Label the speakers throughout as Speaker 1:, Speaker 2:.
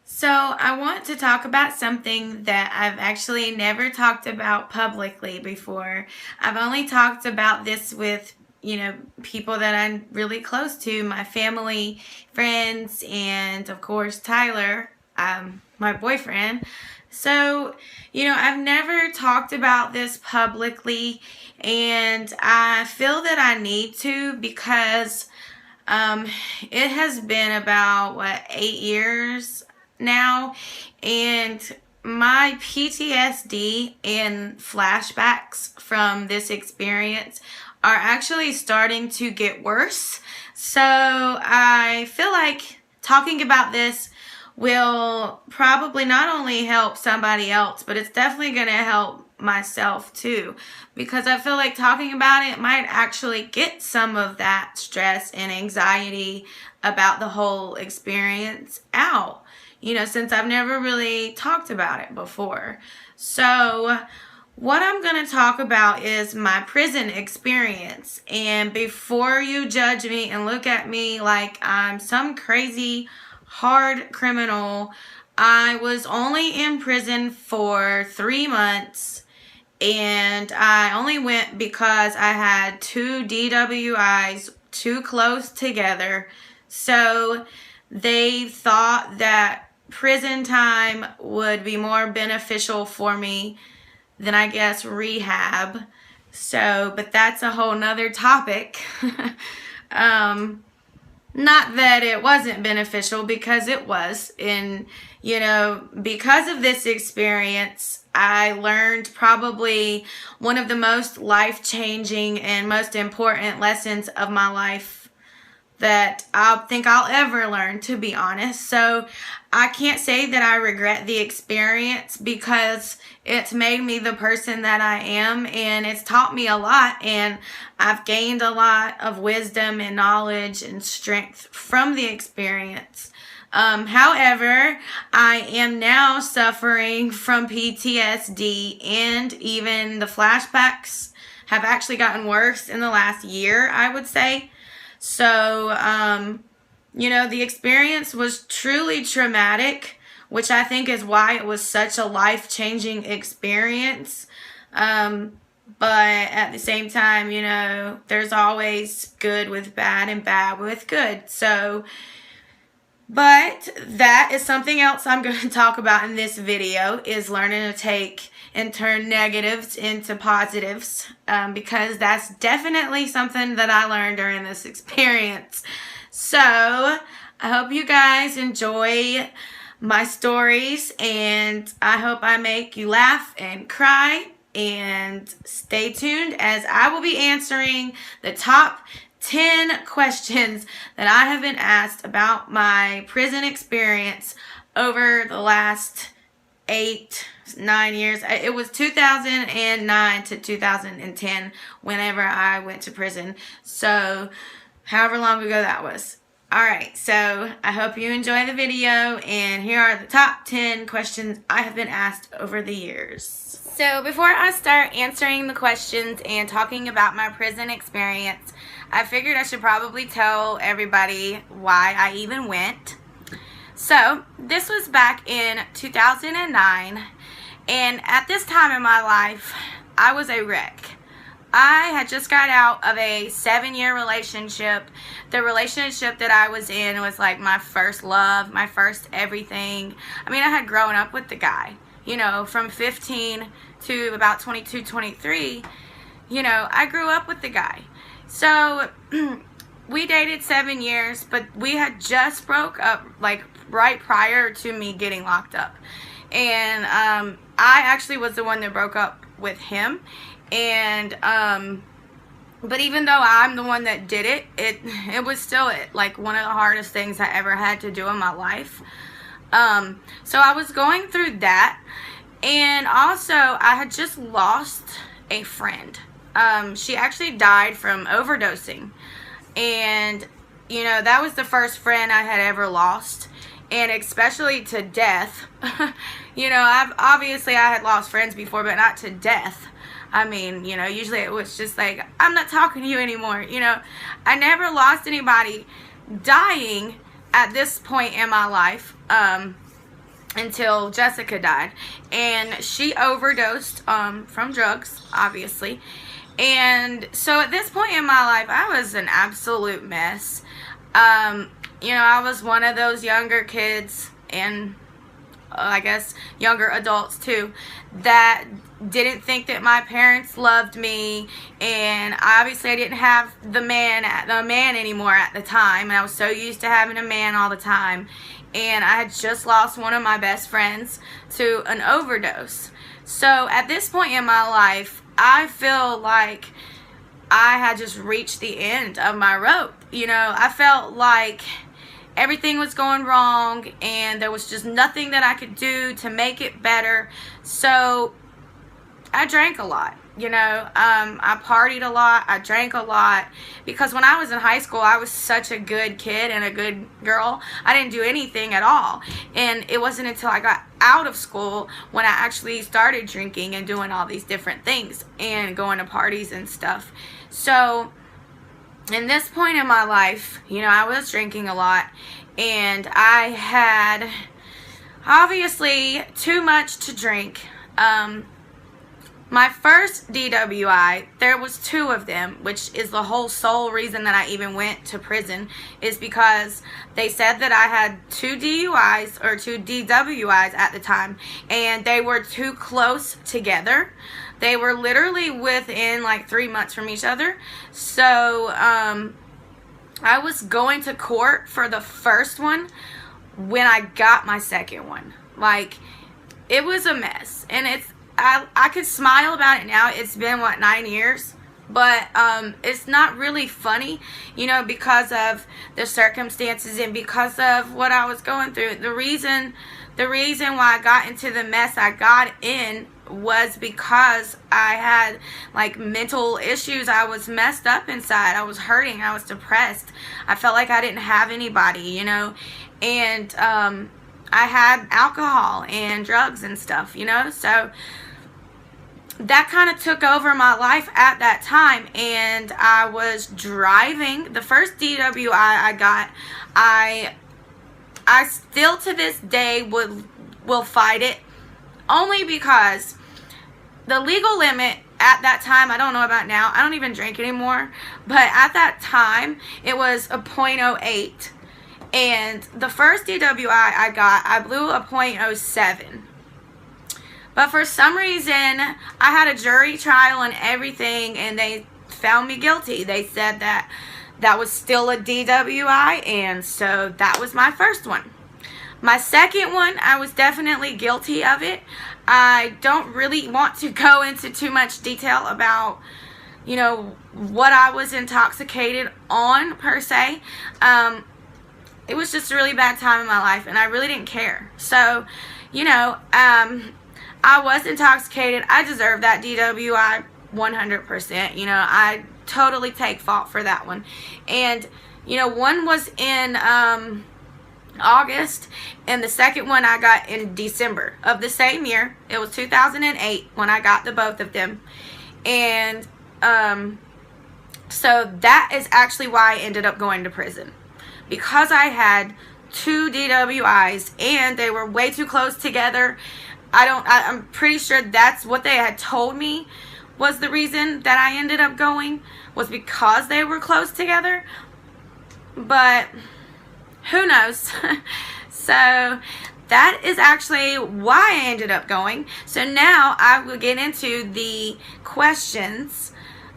Speaker 1: So I want to talk about something that I've actually never talked about publicly before. I've only talked about this with, people that I'm really close to, my family, friends, and of course Tyler, my boyfriend. So, I've never talked about this publicly, and I feel that I need to because it has been about 8 years now, and my PTSD and flashbacks from this experience are actually starting to get worse. So I feel like talking about this will probably not only help somebody else, but it's definitely going to help myself too, because I feel like talking about it might actually get some of that stress and anxiety about the whole experience out, since I've never really talked about it before. So what I'm going to talk about is my prison experience. And before you judge me and look at me like I'm some crazy hard criminal, I was only in prison for 3 months, and I only went because I had 2 DWIs too close together. So they thought that prison time would be more beneficial for me than, I guess, rehab. So, but that's a whole nother topic. Not that it wasn't beneficial, because it was. And, because of this experience, I learned probably one of the most life-changing and most important lessons of my life that I think I'll ever learn, to be honest. So I can't say that I regret the experience, because it's made me the person that I am, and it's taught me a lot, and I've gained a lot of wisdom and knowledge and strength from the experience. However, I am now suffering from PTSD, and even the flashbacks have actually gotten worse in the last year, I would say. So, the experience was truly traumatic, which I think is why it was such a life-changing experience. But at the same time, there's always good with bad and bad with good. So, but that is something else I'm going to talk about in this video, is learning to take and turn negatives into positives, because that's definitely something that I learned during this experience. So I hope you guys enjoy my stories, and I hope I make you laugh and cry, and stay tuned as I will be answering the top 10 questions that I have been asked about my prison experience over the last 9 years. It was 2009 to 2010 whenever I went to prison. So however long ago that was. Alright, so I hope you enjoy the video, and here are the top 10 questions I have been asked over the years. So before I start answering the questions and talking about my prison experience, I figured I should probably tell everybody why I even went. So this was back in 2009, and at this time in my life, I was a wreck. I had just got out of a 7-year relationship. The relationship that I was in was like my first love, my first everything. I mean, I had grown up with the guy, from 15 to about 22, 23. I grew up with the guy. So we dated 7 years, but we had just broke up like right prior to me getting locked up. And I actually was the one that broke up with him. And but even though I'm the one that did it, it was still like one of the hardest things I ever had to do in my life. So I was going through that, and also I had just lost a friend. She actually died from overdosing, and that was the first friend I had ever lost, and especially to death. I had lost friends before, but not to death. I mean, usually it was just like, I'm not talking to you anymore. I never lost anybody dying at this point in my life. until Jessica died. And she overdosed from drugs, obviously. And so at this point in my life, I was an absolute mess. You know, I was one of those younger kids, and I guess younger adults too, that didn't think that my parents loved me, and obviously I didn't have the man anymore at the time, and I was so used to having a man all the time, and I had just lost one of my best friends to an overdose. So at this point in my life, I feel like I had just reached the end of my rope. You know, I felt like everything was going wrong, and there was just nothing that I could do to make it better. So I drank a lot, you know. I partied a lot, I drank a lot, because when I was in high school, I was such a good kid and a good girl. I didn't do anything at all, and it wasn't until I got out of school when I actually started drinking and doing all these different things and going to parties and stuff. So in this point in my life, you know, I was drinking a lot, and I had obviously too much to drink. My first DWI, there was 2 of them, which is the whole sole reason that I even went to prison, is because they said that I had 2 DUIs or 2 DWIs at the time, and they were too close together. They were literally within like 3 months from each other. So I was going to court for the first one when I got my second one. Like, it was a mess, and I could smile about it now. It's been, what, 9 years? But it's not really funny, you know, because of the circumstances and because of what I was going through. The reason why I got into the mess I got in was because I had, like, mental issues. I was messed up inside. I was hurting. I was depressed. I felt like I didn't have anybody, you know. And I had alcohol and drugs and stuff, you know. So that kind of took over my life at that time, and I was driving. The first DWI I got, I still to this day will fight it, only because the legal limit at that time, I don't know about now, I don't even drink anymore, but at that time it was a .08, and the first DWI I got, I blew a .07. But for some reason, I had a jury trial and everything, and they found me guilty. They said that that was still a DWI, and so that was my first one. My second one, I was definitely guilty of it. I don't really want to go into too much detail about, you know, what I was intoxicated on, per se. It was just a really bad time in my life, and I really didn't care. So, you know, I was intoxicated. I deserve that DWI 100%. You know, I totally take fault for that one. And, you know, one was in August, and the second one I got in December of the same year. It was 2008 when I got the both of them. And so that is actually why I ended up going to prison. Because I had 2 DWIs, and they were way too close together. I'm pretty sure that's what they had told me was the reason that I ended up going, was because they were close together. But who knows? So that is actually why I ended up going. So now I will get into the questions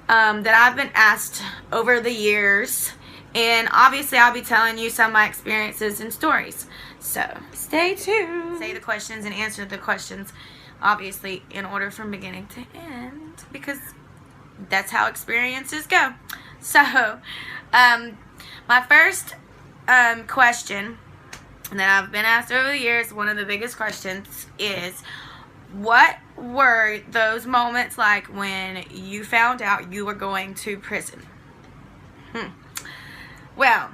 Speaker 1: that I've been asked over the years. And obviously I'll be telling you some of my experiences and stories. So stay tuned. Say the questions and answer the questions, obviously, in order from beginning to end, because that's how experiences go. So my first question that I've been asked over the years, one of the biggest questions, is what were those moments like when you found out you were going to prison? Well,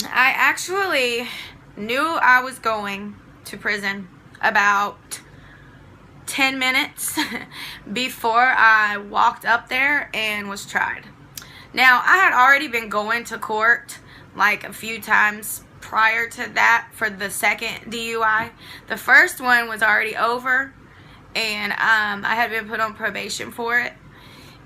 Speaker 1: I actually knew I was going to prison about 10 minutes before I walked up there and was tried. Now, I had already been going to court like a few times prior to that for the second DUI. The first one was already over, and I had been put on probation for it.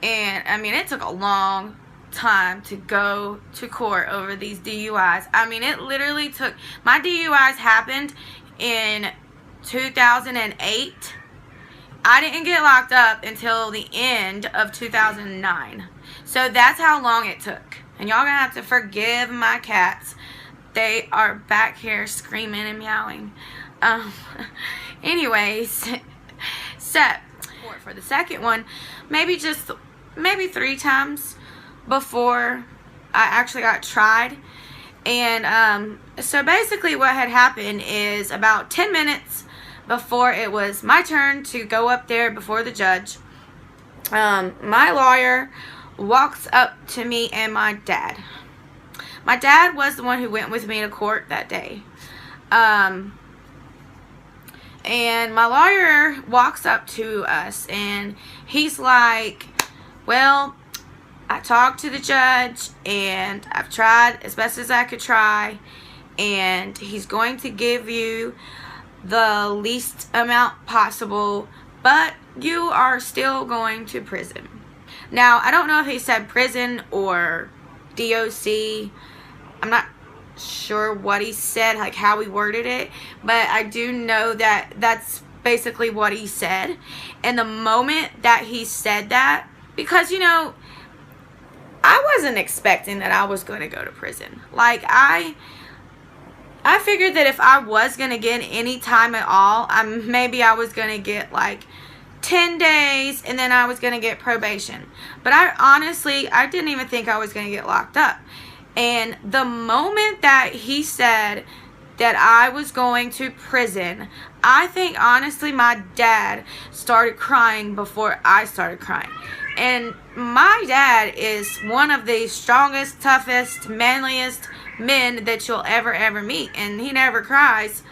Speaker 1: And I mean, it took a long time to go to court over these DUIs. I mean, it literally took, my DUIs happened in 2008. I didn't get locked up until the end of 2009. So that's how long it took. And y'all gonna have to forgive my cats. They are back here screaming and meowing. Anyways, so for the second one, maybe 3 times before I actually got tried. And so basically what had happened is about 10 minutes before it was my turn to go up there before the judge, my lawyer walks up to me and my dad. My dad was the one who went with me to court that day. And my lawyer walks up to us and he's like, well, I talked to the judge and I've tried as best as I could try, and he's going to give you the least amount possible, but you are still going to prison. Now, I don't know if he said prison or DOC. I'm not sure what he said, like how he worded it, but I do know that that's basically what he said. And the moment that he said that, because, you know, I wasn't expecting that I was going to go to prison. Like, I figured that if I was going to get any time at all, maybe I was going to get like 10 days and then I was going to get probation. But I didn't even think I was going to get locked up. And the moment that he said that I was going to prison, I think honestly my dad started crying before I started crying. And my dad is one of the strongest, toughest, manliest men that you'll ever meet, and he never cries.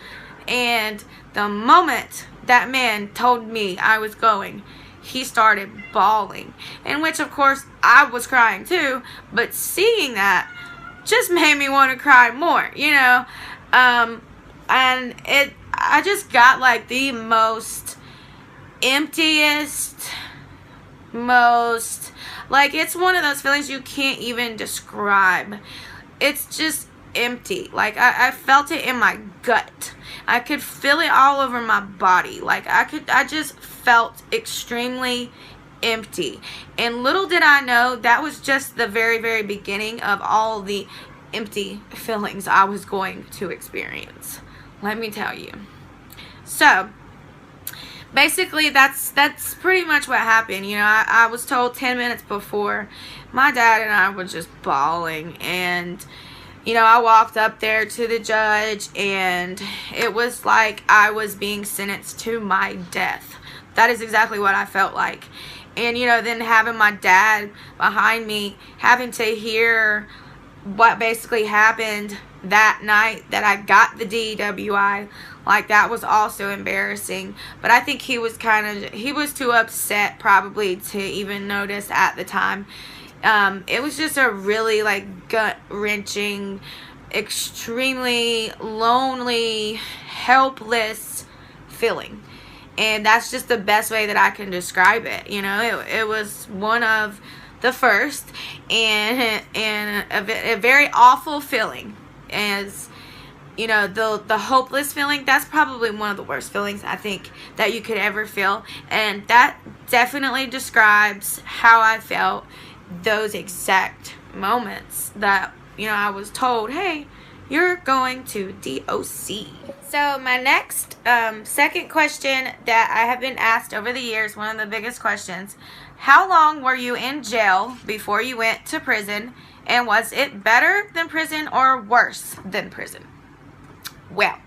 Speaker 1: And the moment that man told me I was going, he started bawling, in which of course I was crying too, but seeing that just made me want to cry more, you know. And I just got like the most emptiest, most, like, it's one of those feelings you can't even describe. It's just empty. Like, I felt it in my gut. I could feel it all over my body. Like, I just felt extremely empty. And little did I know that was just the very beginning of all the empty feelings I was going to experience. Let me tell you. So basically that's pretty much what happened. You know, I was told 10 minutes before. My dad and I were just bawling, and you know, I walked up there to the judge and it was like I was being sentenced to my death. That is exactly what I felt like. And you know, then having my dad behind me, having to hear what basically happened that night that I got the DWI, like, that was also embarrassing. But I think he was too upset probably to even notice at the time. It was just a really like gut-wrenching, extremely lonely, helpless feeling. And that's just the best way that I can describe it. You know, it was one of the first and a very awful feeling. As you know, the hopeless feeling, that's probably one of the worst feelings I think that you could ever feel. And that definitely describes how I felt those exact moments that, you know, I was told, hey, you're going to DOC. So my next second question that I have been asked over the years, one of the biggest questions: how long were you in jail before you went to prison, and was it better than prison or worse than prison? Well,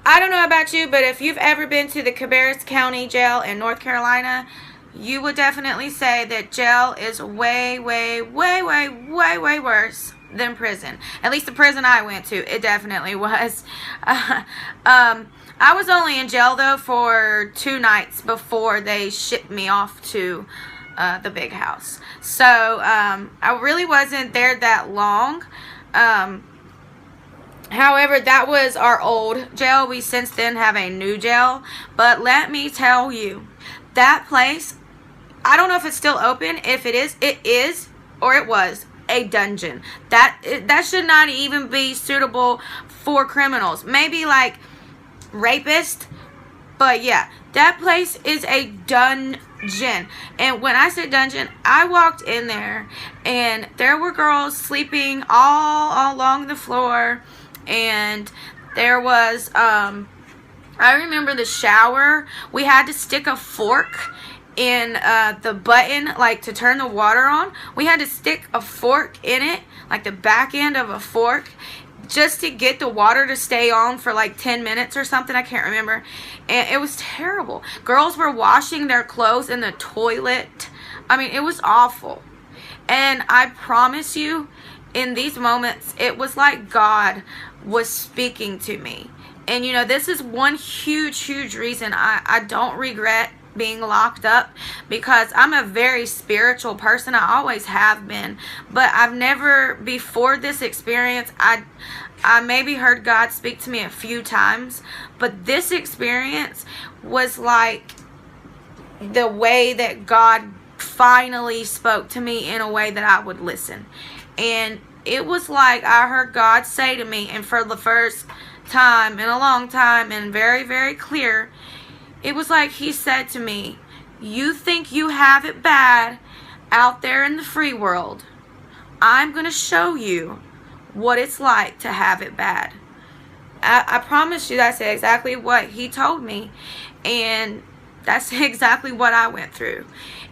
Speaker 1: I don't know about you, but if you've ever been to the Cabarrus County Jail in North Carolina, you would definitely say that jail is way worse than prison. At least the prison I went to, it definitely was. I was only in jail though for 2 nights before they shipped me off to the big house. So I really wasn't there that long. However, that was our old jail. We since then have a new jail. But let me tell you, that place, I don't know if it's still open. If it is, or it was a dungeon. That should not even be suitable for criminals. Maybe like rapists. But yeah, that place is a dungeon. And when I say dungeon, I walked in there and there were girls sleeping all along the floor. And there was, I remember the shower. We had to stick a fork in the button, like to turn the water on. We had to stick a fork in it, like the back end of a fork, just to get the water to stay on for like 10 minutes or something. I can't remember. And it was terrible. Girls were washing their clothes in the toilet. I mean, it was awful. And I promise you, in these moments, it was like God was speaking to me. And you know, this is one huge reason I don't regret being locked up, because I'm a very spiritual person. I always have been, but I've never, before this experience, I maybe heard God speak to me a few times, but this experience was like the way that God finally spoke to me in a way that I would listen. And it was like I heard God say to me, and for the first time in a long time, and very clear, it was like He said to me, you think you have it bad out there in the free world. I'm going to show you what it's like to have it bad. I promise you that's exactly what He told me. And that's exactly what I went through.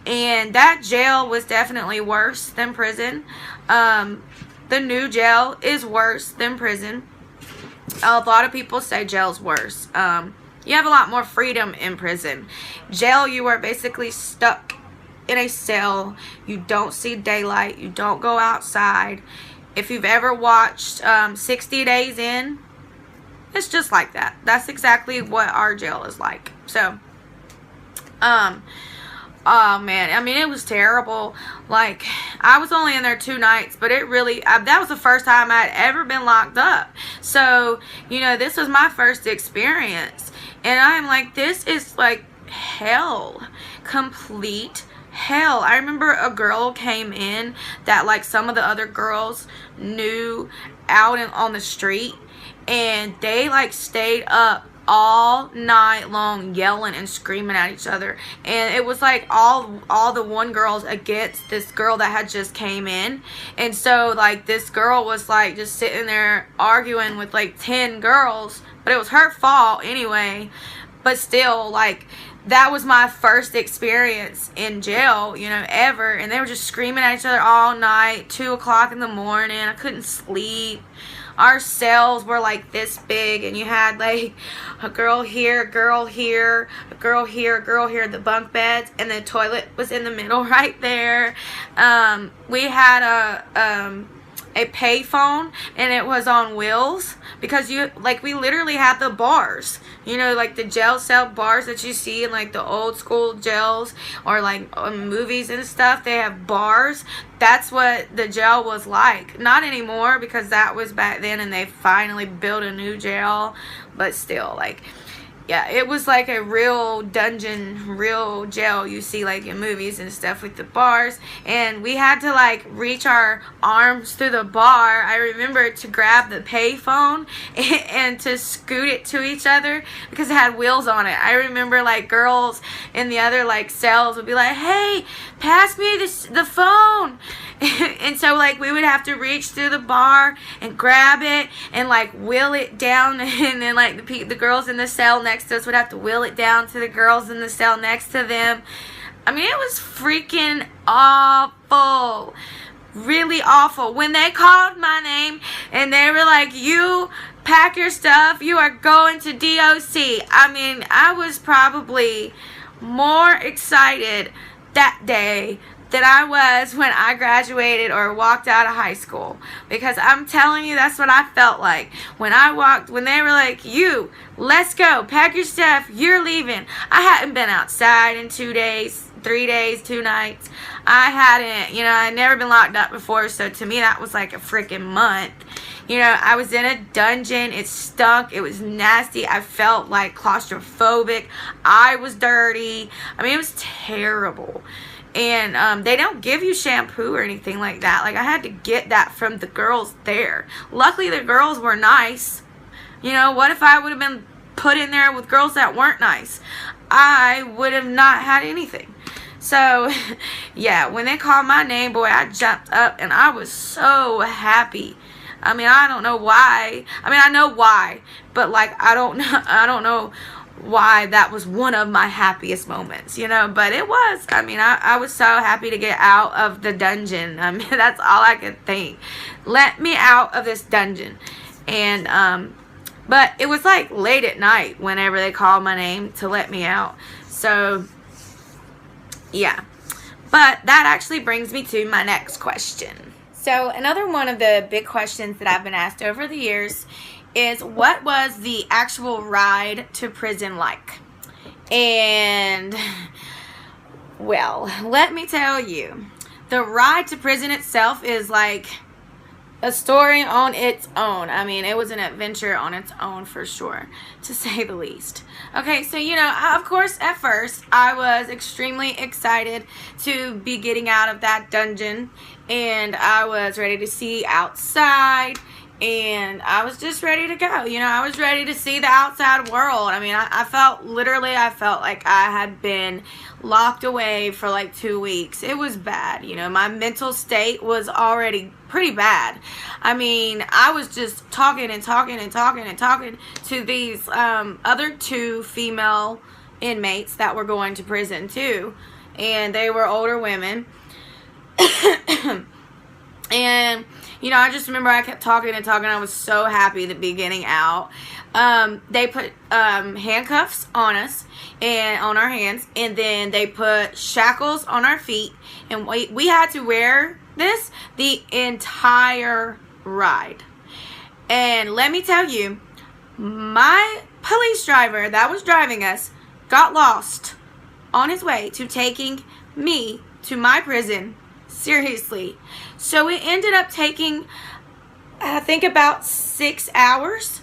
Speaker 1: And that jail was definitely worse than prison. The new jail is worse than prison. A lot of people say jail's worse. You have a lot more freedom in prison. Jail, you are basically stuck in a cell. You don't see daylight. You don't go outside. If you've ever watched 60 Days In, it's just like that. That's exactly what our jail is like. So, oh man, I mean, it was terrible. Like, I was only in there 2 nights, but it really, that was the first time I'd ever been locked up. So, you know, this was my first experience. And I'm like, this is like hell. Complete hell. I remember a girl came in that like some of the other girls knew out on the street. And they like stayed up all night long yelling and screaming at each other. And it was like all the one girls against this girl that had just came in. And so like this girl was like just sitting there arguing with like 10 girls, but it was her fault anyway. But still, like, that was my first experience in jail, you know, ever. And they were just screaming at each other all night, 2 o'clock in the morning. I couldn't sleep. Our cells were like this big, and you had like a girl here, a girl here, a girl here, a girl here, the bunk beds, and the toilet was in the middle right there. We had a pay phone, and it was on wheels, because we literally had the bars, you know, like the jail cell bars that you see in like the old school jails or like movies and stuff. They have bars. That's what the jail was like. Not anymore, because that was back then and they finally built a new jail, but still, like, yeah, it was like a real dungeon, real jail you see like in movies and stuff with the bars. And we had to like reach our arms through the bar, I remember, to grab the pay phone and to scoot it to each other, because it had wheels on it. I remember like girls in the other like cells would be like, hey, pass me the phone. And so like we would have to reach through the bar and grab it and like wheel it down, and then like the girls in the cell next to us would have to wheel it down to the girls in the cell next to them. I mean, it was freaking awful. Really awful. When they called my name and they were like, you pack your stuff, you are going to DOC. I mean, I was probably more excited that day than I was when I graduated or walked out of high school. Because I'm telling you, that's what I felt like. When they were like, you, let's go, pack your stuff, you're leaving. I hadn't been outside in 2 days. 3 days, 2 nights. I hadn't, I'd never been locked up before, so to me that was like a freaking month. I was in a dungeon. It stunk. It was nasty. I felt like claustrophobic. I was dirty. I mean, it was terrible. And they don't give you shampoo or anything like that. Like, I had to get that from the girls there. Luckily, the girls were nice. What if I would have been put in there with girls that weren't nice? I would have not had anything. So, yeah, when they called my name, boy, I jumped up and I was so happy. I mean, I don't know why. I mean, I know why, but like, I don't know why that was one of my happiest moments, but it was. I mean, I was so happy to get out of the dungeon. I mean, that's all I could think. Let me out of this dungeon. And, but it was like late at night whenever they called my name to let me out. So, yeah. But that actually brings me to my next question. So another one of the big questions that I've been asked over the years is, what was the actual ride to prison like? And, well, let me tell you, the ride to prison itself is like a story on its own. I mean, it was an adventure on its own for sure, to say the least. Okay, so, of course, at first, I was extremely excited to be getting out of that dungeon, and I was ready to see outside, and I was just ready to go. I was ready to see the outside world. I mean, I felt like I had been locked away for like 2 weeks. It was bad. My mental state was already pretty bad. I mean, I was just talking to these other 2 female inmates that were going to prison too, and they were older women. And I just remember I kept talking. I was so happy to be getting out. They put handcuffs on us and on our hands, and then they put shackles on our feet, and we had to wear this the entire ride. And let me tell you, my police driver that was driving us got lost on his way to taking me to my prison. Seriously. So it ended up taking, I think, about 6 hours.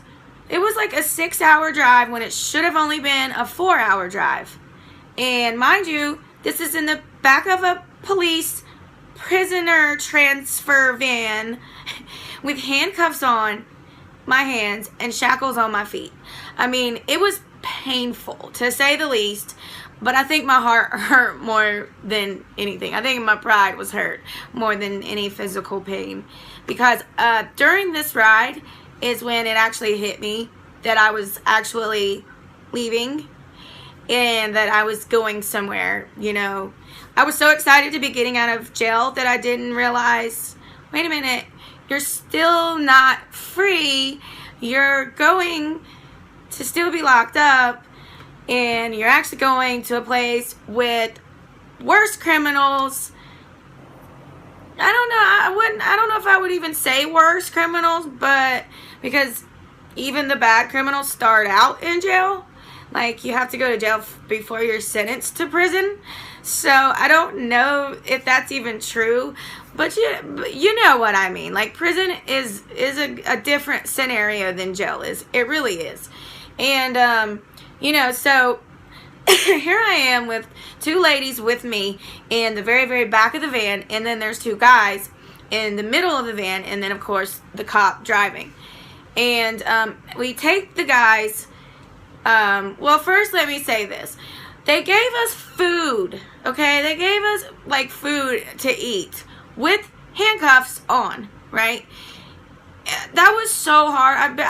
Speaker 1: It was like a 6-hour drive when it should have only been a 4-hour drive. And mind you, this is in the back of a police prisoner transfer van with handcuffs on my hands and shackles on my feet. I mean, it was painful, to say the least. But I think my heart hurt more than anything. I think my pride was hurt more than any physical pain. Because during this ride is when it actually hit me that I was actually leaving and that I was going somewhere, I was so excited to be getting out of jail that I didn't realize, wait a minute, you're still not free. You're going to still be locked up. And you're actually going to a place with worse criminals. I don't know if I would even say worse criminals, but because even the bad criminals start out in jail. Like, you have to go to jail before you're sentenced to prison. So I don't know if that's even true, but you know what I mean. Like, prison is a different scenario than jail is. It really is. And so here I am with 2 ladies with me in the very, very back of the van, and then there's 2 guys in the middle of the van, and then, of course, the cop driving. And we take the guys, well, first let me say this. They gave us food, okay? They gave us, like, food to eat with handcuffs on, right? That was so hard.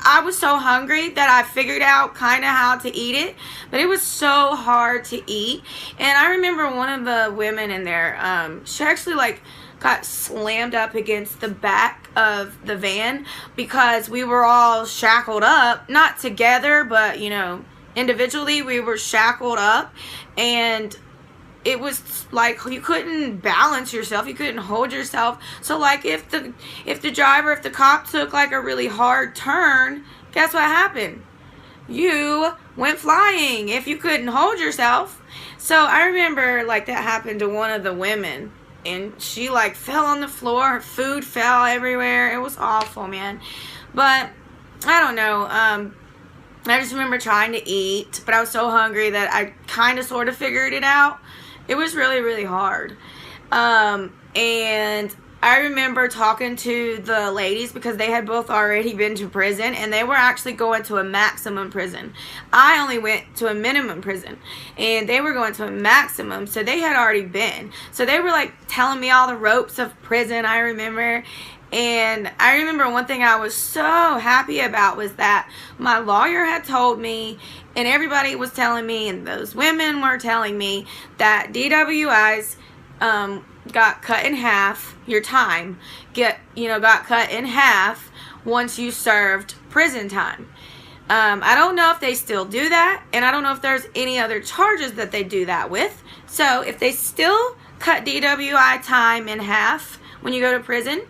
Speaker 1: I was so hungry that I figured out kind of how to eat it, but it was so hard to eat. And I remember one of the women in there, she actually like got slammed up against the back of the van because we were all shackled up, not together, but individually we were shackled up, and it was like you couldn't balance yourself, you couldn't hold yourself. So like if the cop took like a really hard turn, guess what happened? you went flying if you couldn't hold yourself. So I remember like that happened to one of the women, and she like fell on the floor. Her food fell everywhere. It was awful, man. But I don't know. I just remember trying to eat, but I was so hungry that I kind of sort of figured it out. It was really, really hard. And I remember talking to the ladies because they had both already been to prison, and they were actually going to a maximum prison. I only went to a minimum prison, and they were going to a maximum, so they had already been. So they were like telling me all the ropes of prison, I remember. And I remember one thing I was so happy about was that my lawyer had told me, and everybody was telling me, and those women were telling me, that DWIs got cut in half. Your time got cut in half once you served prison time. I don't know if they still do that, and I don't know if there's any other charges that they do that with. So if they still cut DWI time in half when you go to prison,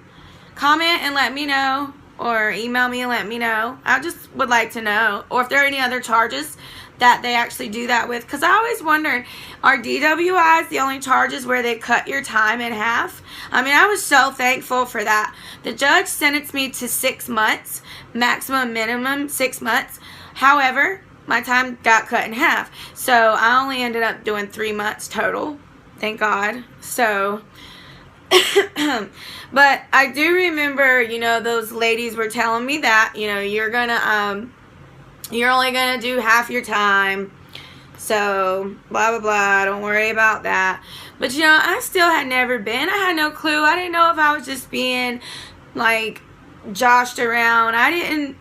Speaker 1: comment and let me know, or email me and let me know. I just would like to know, or if there are any other charges that they actually do that with, because I always wondered, are DWIs the only charges where they cut your time in half? I mean, I was so thankful for that. The judge sentenced me to 6 months, maximum, minimum 6 months. However, my time got cut in half, so I only ended up doing 3 months total, thank God. So but I do remember, those ladies were telling me that, you're only gonna do half your time, so blah blah blah, don't worry about that. But I still had never been. I had no clue. I didn't know if I was just being like joshed around. I didn't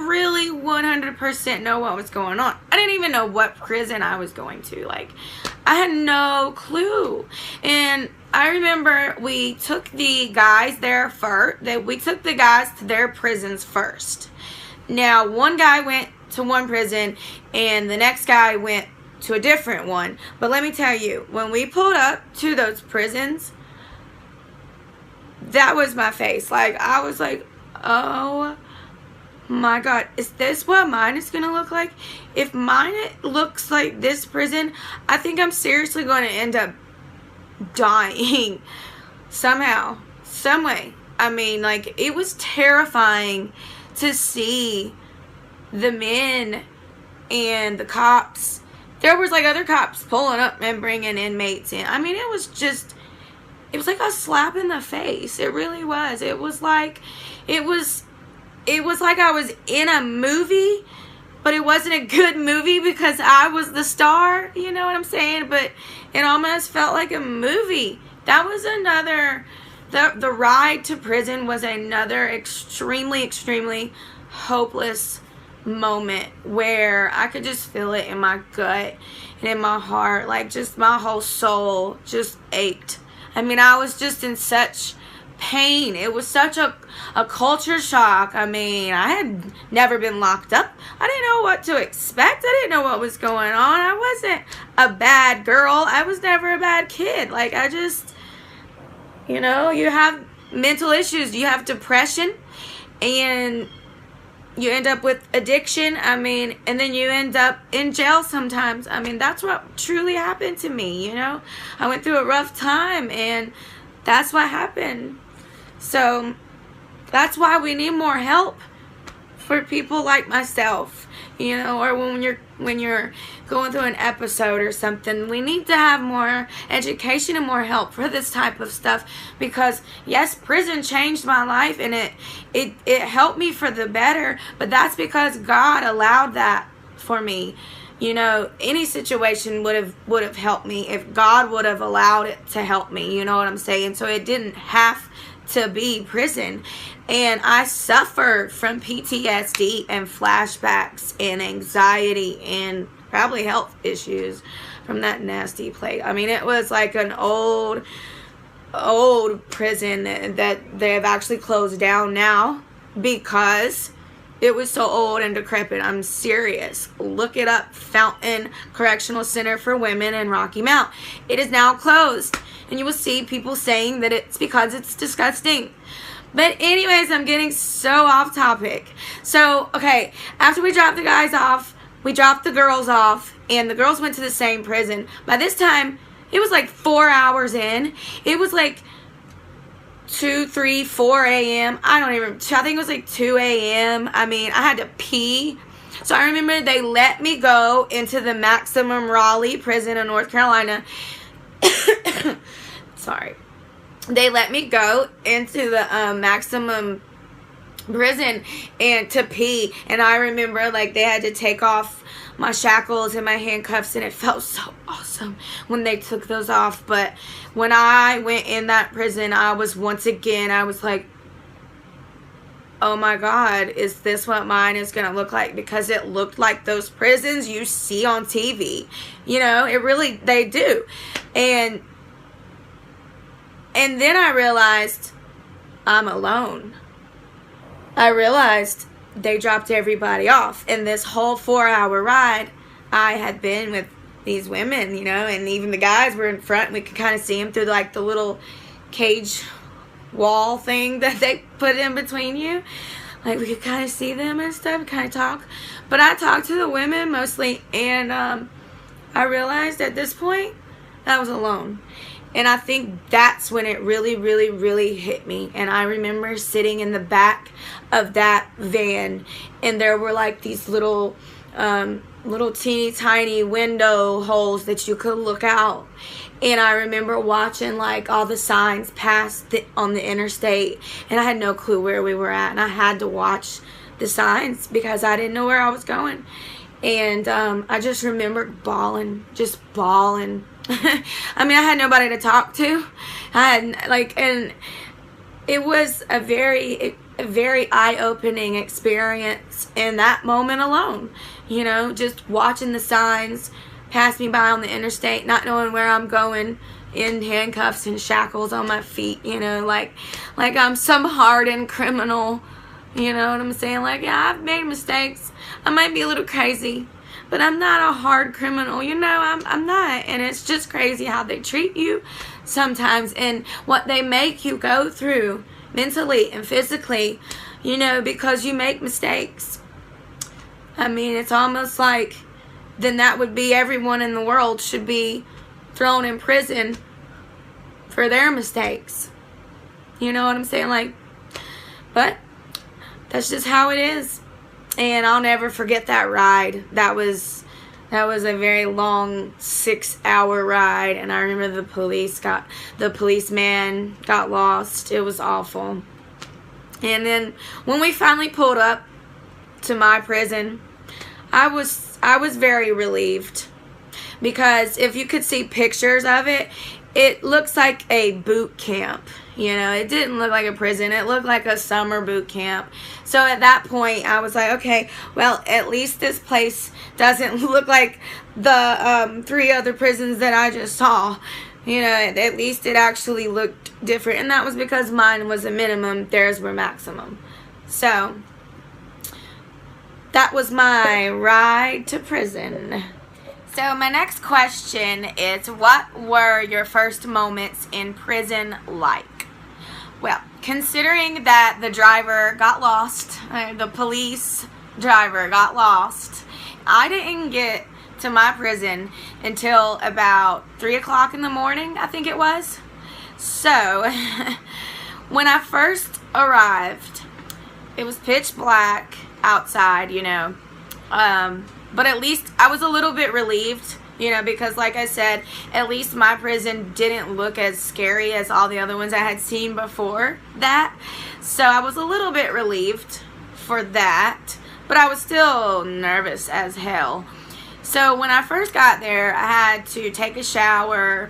Speaker 1: really 100% know what was going on. I didn't even know what prison I was going to. Like, I had no clue. And I remember we took the guys there first. We took the guys to their prisons first. Now, one guy went to one prison, and the next guy went to a different one. But let me tell you, when we pulled up to those prisons, that was my face. Like, I was like, oh my God, is this what mine is going to look like? If mine looks like this prison, I think I'm seriously going to end up dying somehow, some way. I mean, like, it was terrifying to see the men and the cops. There was like other cops pulling up and bringing inmates in. I mean, it was like a slap in the face. It really was. It was like I was in a movie, but it wasn't a good movie because I was the star. You know what I'm saying? But it almost felt like a movie. That was another, the ride to prison was another extremely, extremely hopeless moment where I could just feel it in my gut and in my heart. Like, just my whole soul just ached. I mean, I was just in such pain. It was such a culture shock. I mean, I had never been locked up. I didn't know what to expect. I didn't know what was going on. I wasn't a bad girl. I was never a bad kid. Like, I just, you have mental issues. You have depression, and you end up with addiction. I mean, and then you end up in jail sometimes. I mean, that's what truly happened to me, I went through a rough time, and that's what happened. So that's why we need more help for people like myself, or when you're going through an episode or something. We need to have more education and more help for this type of stuff, because yes, prison changed my life, and it helped me for the better, but that's because God allowed that for me. Any situation would have helped me if God would have allowed it to help me. You know what I'm saying? So it didn't have to be prison. And I suffered from PTSD and flashbacks and anxiety and probably health issues from that nasty place. I mean, it was like an old prison that they have actually closed down now because it was so old and decrepit. I'm serious. Look it up. Fountain Correctional Center for Women in Rocky Mount. It is now closed. And you will see people saying that it's because it's disgusting. But anyways, I'm getting so off topic. So, okay, after we dropped the guys off, we dropped the girls off, and the girls went to the same prison. By this time, it was like 4 hours in. It was like 2, 3, 4 a.m. I think it was like 2 a.m. I mean, I had to pee. So I remember they let me go into the maximum Raleigh prison in North Carolina. Sorry. They let me go into the maximum prison and to pee. And I remember, like, they had to take off my shackles and my handcuffs, and it felt so awesome when they took those off. But when I went in that prison, I was like, oh my God, is this what mine is going to look like? Because it looked like those prisons you see on TV. You know, they do. And then I realized I'm alone. I realized they dropped everybody off. And this whole 4-hour ride, I had been with these women, you know, and even the guys were in front. We could kind of see them through, like, the little cage wall thing that they put in between you. Like, we could kind of see them and stuff, kind of talk. But I talked to the women mostly, and I realized at this point I was alone. And I think that's when it really, really, really hit me. And I remember sitting in the back of that van, and there were like these little teeny tiny window holes that you could look out. And I remember watching, like, all the signs pass on the interstate, and I had no clue where we were at, and I had to watch the signs because I didn't know where I was going. And I just remember bawling. I mean, I had nobody to talk to. And it was a very eye-opening experience in that moment alone. You know, just watching the signs pass me by on the interstate, not knowing where I'm going, in handcuffs and shackles on my feet, you know, like I'm some hardened criminal, you know what I'm saying? Like, yeah, I've made mistakes. I might be a little crazy, but I'm not a hard criminal, you know, I'm not. And it's just crazy how they treat you sometimes and what they make you go through mentally and physically, you know, because you make mistakes. I mean, it's almost like then that would be everyone in the world should be thrown in prison for their mistakes. You know what I'm saying? Like, but that's just how it is. And I'll never forget that ride. That was a very long 6-hour ride, and I remember the policeman got lost. It was awful. And then when we finally pulled up to my prison, I was very relieved, because if you could see pictures of it, it looks like a boot camp. You know, it didn't look like a prison. It looked like a summer boot camp. So at that point, I was like, okay, well, at least this place doesn't look like the 3 other prisons that I just saw. You know, at least it actually looked different. And that was because mine was a minimum, theirs were maximum. So that was my ride to prison. So my next question is, what were your first moments in prison like? Well, considering that the driver got lost, the police driver got lost, I didn't get to my prison until about 3 o'clock in the morning, I think it was. So when I first arrived, it was pitch black outside, you know, but at least I was a little bit relieved, you know, because like I said, at least my prison didn't look as scary as all the other ones I had seen before that. So I was a little bit relieved for that, but I was still nervous as hell. So when I first got there, I had to take a shower,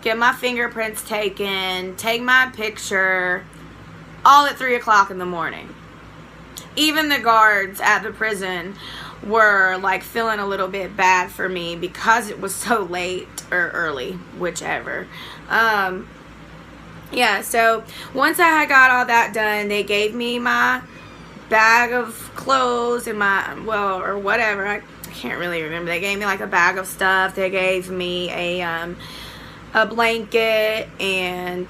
Speaker 1: get my fingerprints taken, take my picture, all at 3 o'clock in the morning. Even the guards at the prison were like feeling a little bit bad for me because it was so late or early, whichever. Yeah, so once I had got all that done, they gave me my bag of clothes and my, well, or whatever, I can't really remember. They gave me like a bag of stuff. They gave me a blanket and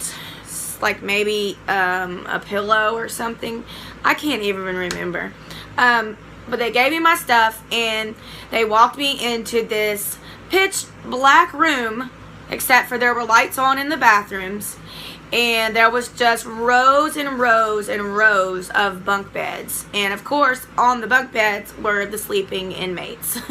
Speaker 1: like maybe a pillow or something. I can't even remember. But they gave me my stuff, and they walked me into this pitch black room, except for there were lights on in the bathrooms, and there was just rows and rows and rows of bunk beds. And of course, on the bunk beds were the sleeping inmates.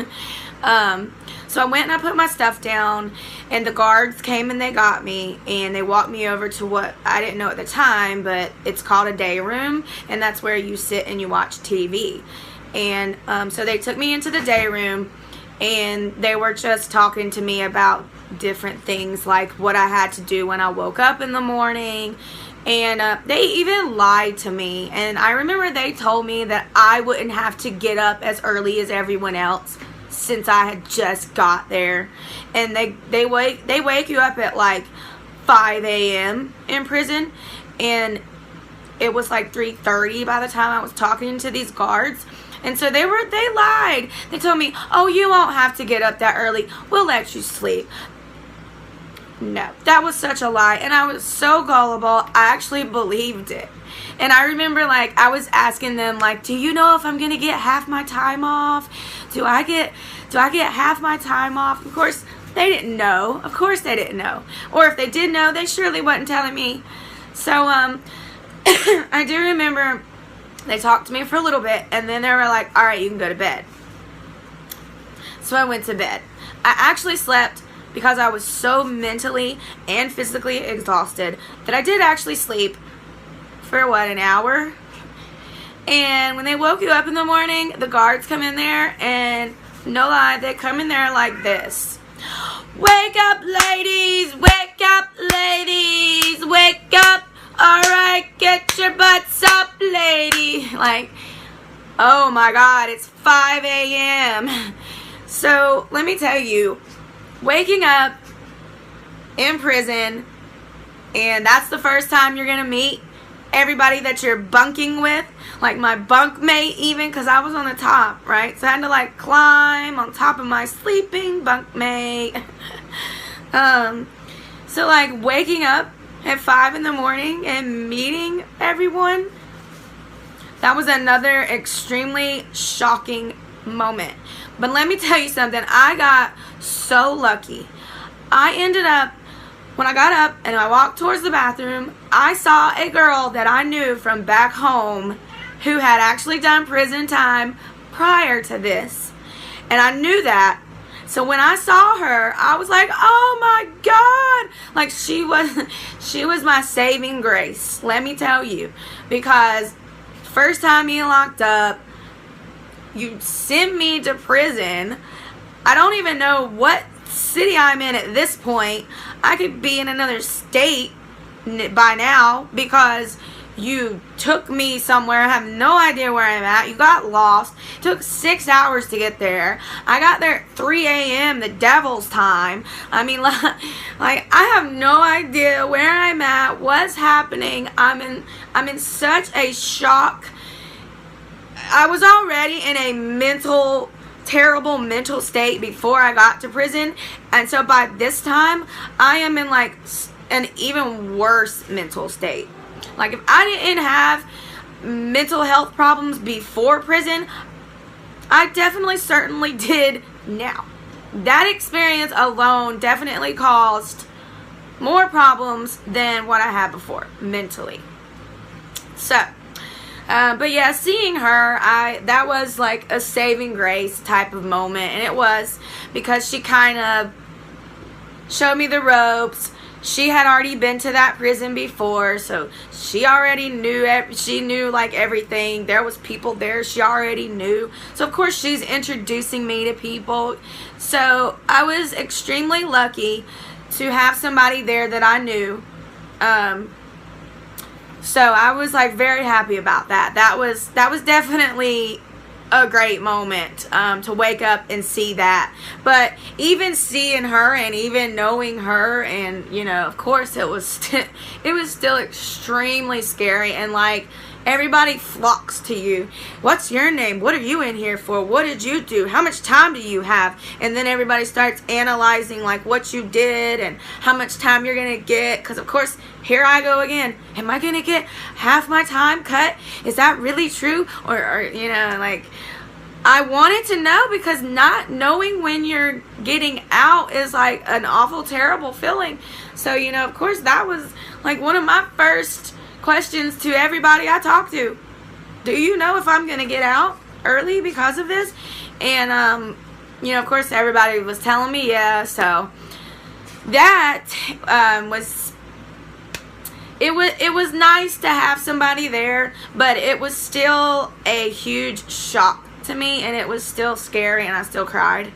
Speaker 1: So I went and I put my stuff down, and the guards came and they got me, and they walked me over to what I didn't know at the time, but it's called a day room, and that's where you sit and you watch TV. And so they took me into the day room, and they were just talking to me about different things, like what I had to do when I woke up in the morning. And they even lied to me. And I remember they told me that I wouldn't have to get up as early as everyone else, since I had just got there. And they wake you up at like 5 a.m. in prison, and it was like 3:30 by the time I was talking to these guards. And so they lied. They told me, oh, you won't have to get up that early, we'll let you sleep. No, that was such a lie, and I was so gullible, I actually believed it. And I remember, like, I was asking them, like, do you know if I'm gonna get half my time off? Do I get half my time off? Of course, they didn't know. Of course they didn't know. Or if they did know, they surely wasn't telling me. So, I do remember they talked to me for a little bit, and then they were like, all right, you can go to bed. So I went to bed. I actually slept because I was so mentally and physically exhausted that I did actually sleep for, what, an hour? And when they woke you up in the morning, the guards come in there, and no lie, they come in there like this. Wake up, ladies! Wake up, ladies! Wake up! Alright, get your butts up, lady! Like, oh my God, it's 5 a.m. So, let me tell you, waking up in prison, and that's the first time you're gonna meet everybody that you're bunking with, like my bunk mate even, because I was on the top, right? So I had to like climb on top of my sleeping bunk mate. So like waking up at 5 in the morning and meeting everyone, that was another extremely shocking moment. But let me tell you something, I got so lucky. I ended up, when I got up and I walked towards the bathroom, I saw a girl that I knew from back home who had actually done prison time prior to this. And I knew that. So when I saw her, I was like, oh my God. Like she was my saving grace, let me tell you. Because first time being locked up, you sent me to prison. I don't even know what city I'm in at this point. I could be in another state by now because you took me somewhere. I have no idea where I'm at. You got lost. It took 6 hours to get there. I got there at 3 a.m. the devil's time. I mean, like I have no idea where I'm at, what's happening. I'm in such a shock. I was already in a terrible mental state before I got to prison, and so by this time I am in like an even worse mental state. Like if I didn't have mental health problems before prison, I definitely certainly did now. That experience alone definitely caused more problems than what I had before mentally. So but yeah, seeing her, that was like a saving grace type of moment. And it was because she kind of showed me the ropes. She had already been to that prison before, so she already knew, she knew like everything. There was people there she already knew. So of course she's introducing me to people. So I was extremely lucky to have somebody there that I knew. So I was like very happy about that. That was definitely a great moment to wake up and see that. But even seeing her and even knowing her, and you know, of course it was still extremely scary. And like everybody flocks to you. What's your name? What are you in here for? What did you do? How much time do you have? And then everybody starts analyzing like what you did and how much time you're gonna get. Because of course, here I go again. Am I gonna get half my time cut? Is that really true? Or you know, like I wanted to know, because not knowing when you're getting out is like an awful, terrible feeling. So, you know, of course, that was like one of my first questions to everybody I talked to. Do you know if I'm going to get out early because of this? And, you know, of course, everybody was telling me, yeah. So that it was nice to have somebody there, but it was still a huge shock to me, and it was still scary, and I still cried.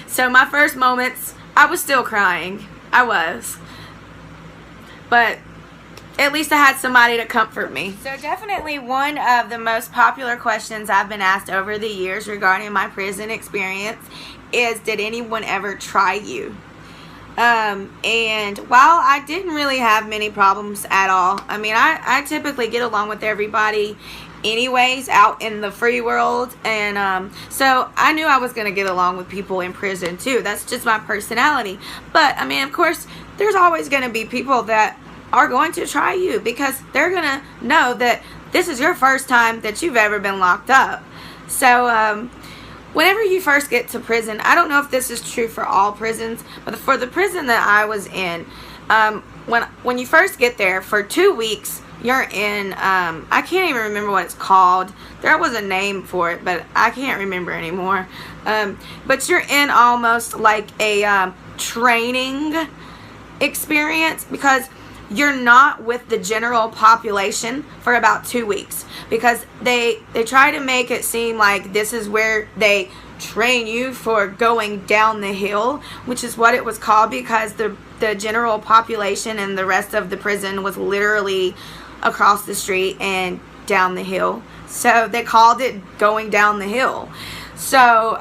Speaker 1: So my first moments, I was still crying. I was. But at least I had somebody to comfort me. So definitely one of the most popular questions I've been asked over the years regarding my prison experience is, did anyone ever try you? And while I didn't really have many problems at all, I mean, I typically get along with everybody anyways out in the free world, and so I knew I was going to get along with people in prison too. That's just my personality. But I mean, of course, there's always going to be people that are going to try you, because they're going to know that this is your first time that you've ever been locked up. So whenever you first get to prison, I don't know if this is true for all prisons, but for the prison that I was in, when you first get there, for 2 weeks, you're in, I can't even remember what it's called. There was a name for it, but I can't remember anymore. But you're in almost like a training experience, because you're not with the general population for about 2 weeks, because they try to make it seem like this is where they train you for going down the hill, which is what it was called, because the general population and the rest of the prison was literally across the street and down the hill. So they called it going down the hill. So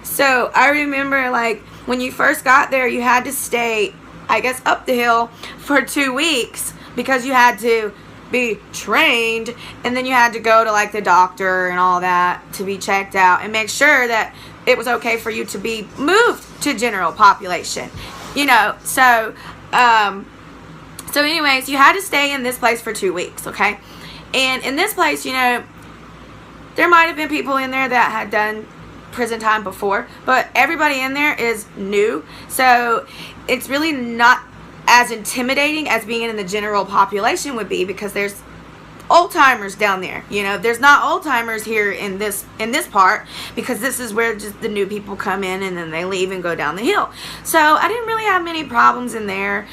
Speaker 1: so I remember, like, when you first got there, you had to stay, I guess, up the hill for 2 weeks, because you had to be trained, and then you had to go to like the doctor and all that to be checked out and make sure that it was okay for you to be moved to general population, you know. So so anyways, you had to stay in this place for 2 weeks, okay? And in this place, you know, there might have been people in there that had done prison time before, but everybody in there is new. So it's really not as intimidating as being in the general population would be, because there's old timers down there. You know, there's not old timers here in this part, because this is where just the new people come in and then they leave and go down the hill. So I didn't really have many problems in there.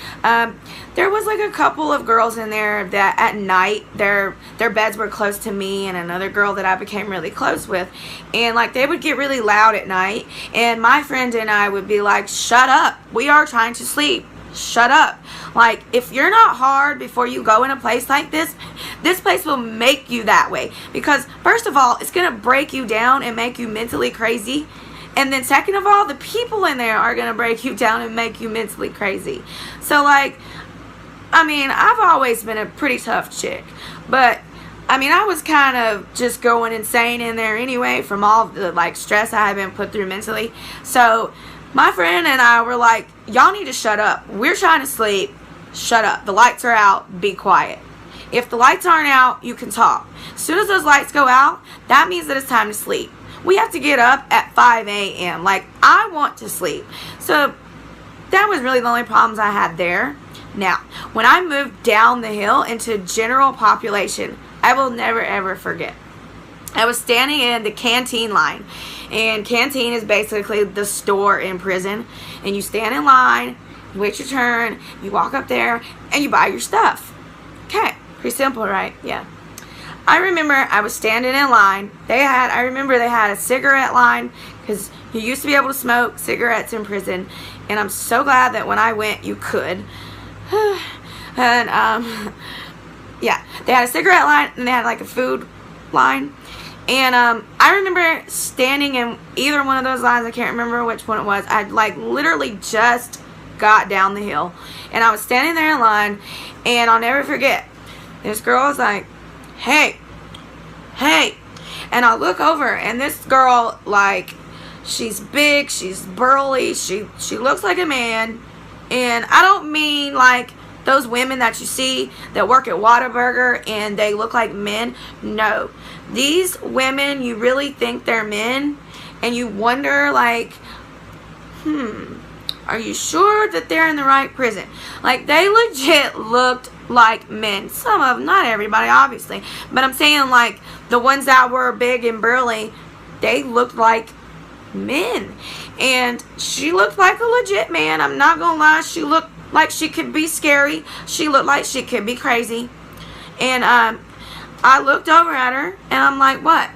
Speaker 1: There was like a couple of girls in there that at night their beds were close to me and another girl that I became really close with, and like they would get really loud at night, and my friend and I would be like, shut up, we are trying to sleep, shut up. Like, if you're not hard before you go in a place like this place will make you that way, because first of all, it's gonna break you down and make you mentally crazy, and then second of all, the people in there are gonna break you down and make you mentally crazy. So like, I mean, I've always been a pretty tough chick, but I mean, I was kind of just going insane in there anyway from all the like stress I had been put through mentally. So my friend and I were like, y'all need to shut up. We're trying to sleep. Shut up. The lights are out. Be quiet. If the lights aren't out, you can talk. As soon as those lights go out, that means that it's time to sleep. We have to get up at 5 a.m. Like, I want to sleep. So that was really the only problems I had there. Now, when I moved down the hill into general population, I will never ever forget. I was standing in the canteen line, and canteen is basically the store in prison, and you stand in line, you wait your turn, you walk up there, and you buy your stuff. Okay, pretty simple, right? Yeah. I remember I was standing in line. I remember they had a cigarette line, because you used to be able to smoke cigarettes in prison, and I'm so glad that when I went, you could. And yeah, they had a cigarette line, and they had like a food line. And I remember standing in either one of those lines. I can't remember which one it was. I like literally just got down the hill, and I was standing there in line, and I'll never forget, this girl was like, hey, and I look over, and this girl, like, she's big, she's burly, she looks like a man, and I don't mean like those women that you see that work at Whataburger and they look like men. No, these women, you really think they're men, and you wonder, like, are you sure that they're in the right prison? Like, they legit looked like men. Some of them, not everybody, obviously, but I'm saying, like, the ones that were big and burly, they looked like men. And she looked like a legit man. I'm not gonna lie. She looked like she could be scary. She looked like she could be crazy. And I looked over at her and I'm like, what?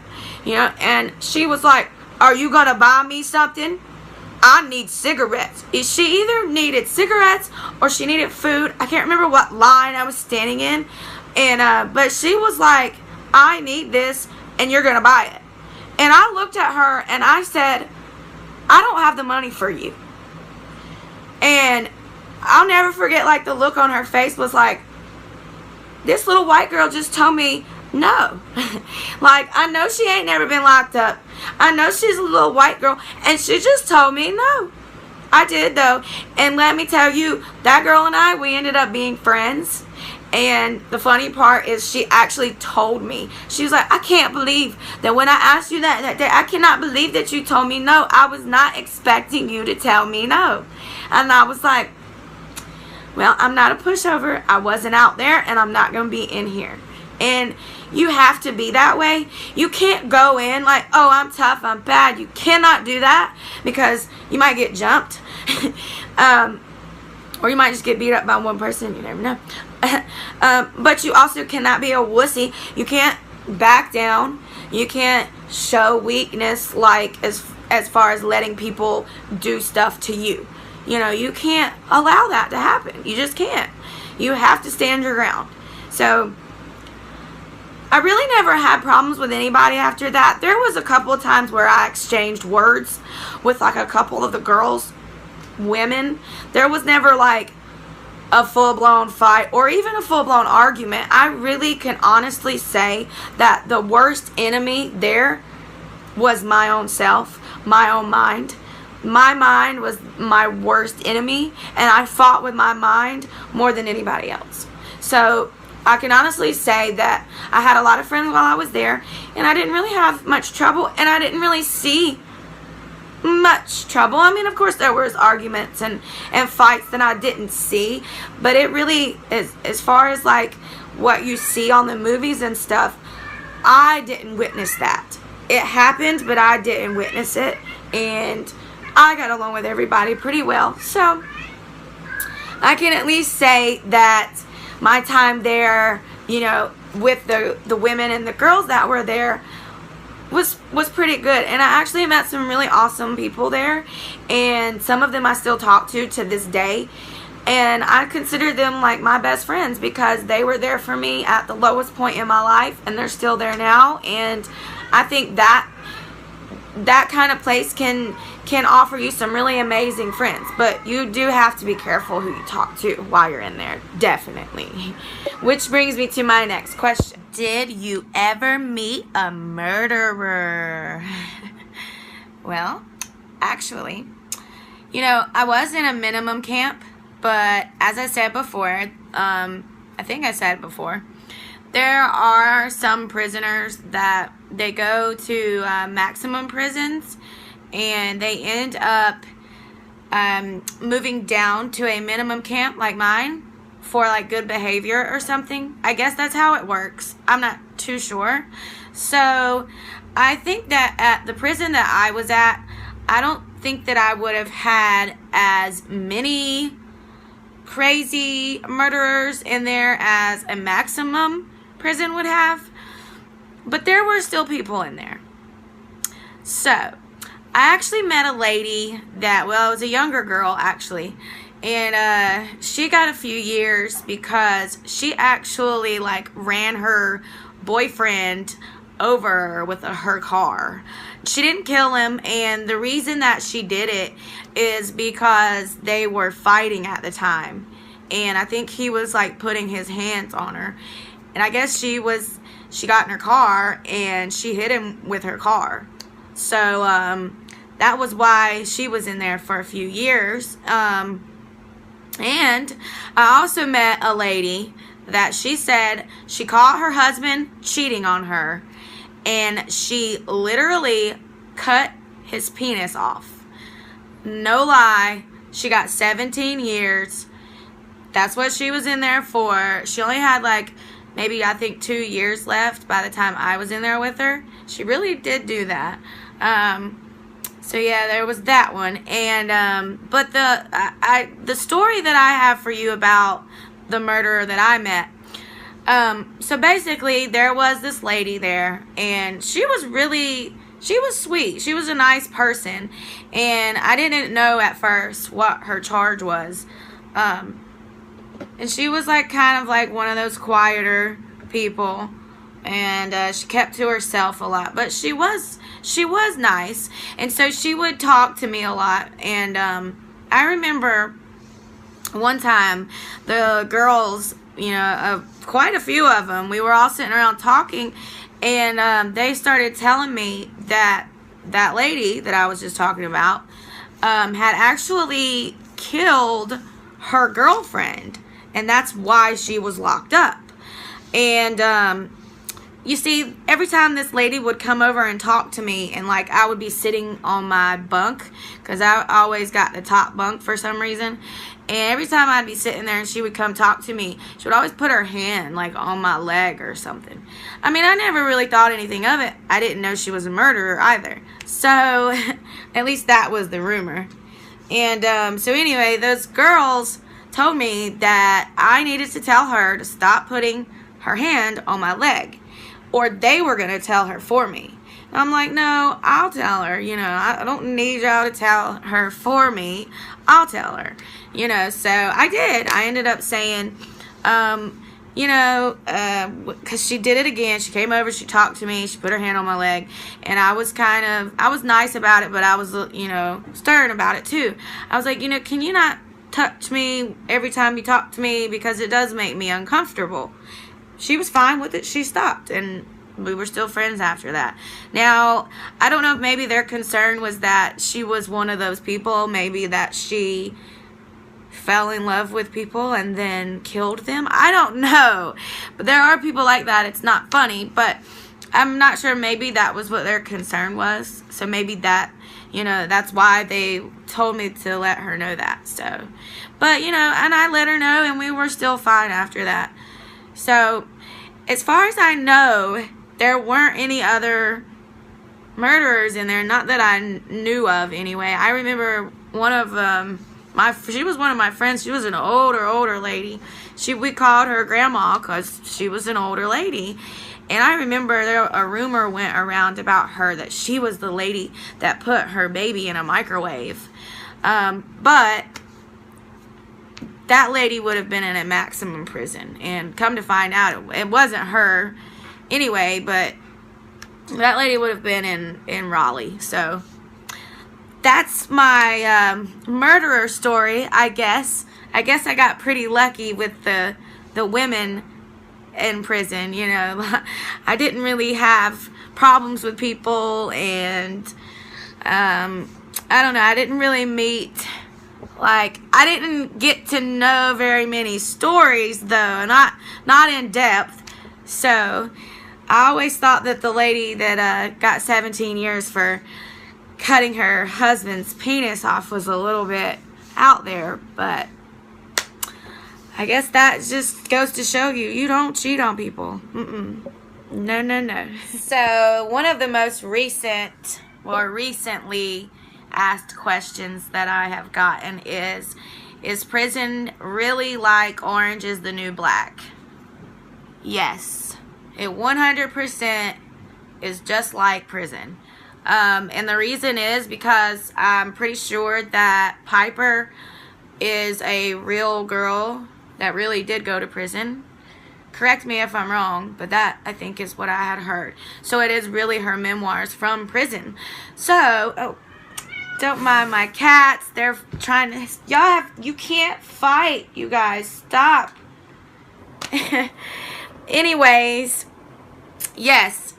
Speaker 1: You know, and she was like, are you gonna buy me something? I need cigarettes. She either needed cigarettes or she needed food. I can't remember what line I was standing in. And but she was like, I need this and you're gonna buy it. And I looked at her and I said, I don't have the money for you. And I'll never forget, like, the look on her face was like, this little white girl just told me no. Like, I know she ain't never been locked up. I know she's a little white girl, and she just told me no. I did, though. And let me tell you, that girl and I, we ended up being friends. And the funny part is she actually told me. She was like, I can't believe that when I asked you that day, I cannot believe that you told me no. I was not expecting you to tell me no. And I was like, well, I'm not a pushover. I wasn't out there, and I'm not going to be in here. And you have to be that way. You can't go in like, oh, I'm tough, I'm bad. You cannot do that because you might get jumped. Or you might just get beat up by one person. You never know. But you also cannot be a wussy. You can't back down. You can't show weakness, like as far as letting people do stuff to you. You know, you can't allow that to happen. You just can't. You have to stand your ground. So I really never had problems with anybody after that. There was a couple of times where I exchanged words with like a couple of the girls, women. There was never like a full-blown fight or even a full-blown argument. I really can honestly say that the worst enemy there was my own self, my own mind. My mind was my worst enemy, and I fought with my mind more than anybody else. So I can honestly say that I had a lot of friends while I was there, and I didn't really have much trouble, and I didn't really see much trouble. I mean, of course there was arguments and fights that I didn't see, but it really is, as far as like what you see on the movies and stuff, I didn't witness that. It happened, but I didn't witness it, and I got along with everybody pretty well. So I can at least say that my time there, you know, with the women and the girls that were there was pretty good. And I actually met some really awesome people there, and some of them I still talk to this day. And I consider them like my best friends because they were there for me at the lowest point in my life, and they're still there now. And I think that kind of place can offer you some really amazing friends, but you do have to be careful who you talk to while you're in there, definitely. Which brings me to my next question. Did you ever meet a murderer? Well, actually, you know, I was in a minimum camp, but as I said before, I think I said before, there are some prisoners that they go to maximum prisons, and they end up moving down to a minimum camp like mine for like good behavior or something. I guess that's how it works. I'm not too sure. So I think that at the prison that I was at, I don't think that I would have had as many crazy murderers in there as a maximum prison would have, but there were still people in there. So I actually met a lady that, well, it was a younger girl actually, and she got a few years because she actually like ran her boyfriend over with her car. She didn't kill him, and the reason that she did it is because they were fighting at the time, and I think he was like putting his hands on her. And I guess she got in her car and she hit him with her car. So that was why she was in there for a few years. And I also met a lady that she said she caught her husband cheating on her, and she literally cut his penis off. No lie. She got 17 years. That's what she was in there for. She only had like maybe I think 2 years left by the time I was in there with her. She really did do that. So yeah, there was that one. And but the story that I have for you about the murderer that I met. So basically there was this lady there, and she was sweet. She was a nice person, and I didn't know at first what her charge was. And she was like kind of like one of those quieter people, and she kept to herself a lot, but she was nice, and so she would talk to me a lot. And I remember one time the girls, quite a few of them, we were all sitting around talking, and they started telling me that that lady that I was just talking about had actually killed her girlfriend, and that's why she was locked up. And you see, every time this lady would come over and talk to me, and like I would be sitting on my bunk, because I always got the top bunk for some reason, and every time I'd be sitting there and she would come talk to me, she would always put her hand like on my leg or something. I mean, I never really thought anything of it. I didn't know she was a murderer either. So at least that was the rumor. And so anyway, those girls told me that I needed to tell her to stop putting her hand on my leg, or they were going to tell her for me. And I'm like, no, I'll tell her. I don't need y'all to tell her for me. I'll tell her. So I did. I ended up saying, because she did it again. She came over, she talked to me, she put her hand on my leg, and I was nice about it, but I was, stern about it too. I was like, can you not touch me every time you talk to me, because it does make me uncomfortable. She was fine with it. She stopped, and we were still friends after that. Now, I don't know if maybe their concern was that she was one of those people, maybe that she fell in love with people and then killed them. I don't know. But there are people like that. It's not funny, but I'm not sure. Maybe that was what their concern was. So maybe that, that's why they told me to let her know that. So, but, and I let her know, and we were still fine after that. So, as far as I know, there weren't any other murderers in there. Not that I knew of, anyway. I remember one of she was one of my friends. She was an older lady. We called her grandma because she was an older lady. And I remember a rumor went around about her that she was the lady that put her baby in a microwave. But that lady would have been in a maximum prison. And come to find out, it wasn't her anyway, but that lady would have been in Raleigh. So that's my murderer story, I guess. I guess I got pretty lucky with the women in prison, I didn't really have problems with people, and I don't know, I didn't really meet, I didn't get to know very many stories, though, not in depth. So I always thought that the lady that got 17 years for cutting her husband's penis off was a little bit out there, but I guess that just goes to show you don't cheat on people. No. So one of the most recently asked questions that I have gotten is prison really like Orange is the New Black? Yes, it 100% is just like prison. And the reason is because I'm pretty sure that Piper is a real girl that really did go to prison. Correct me if I'm wrong, but that, I think, is what I had heard. So it is really her memoirs from prison. So, don't mind my cats. They're trying to... You can't fight, you guys. Stop. Anyways, yes,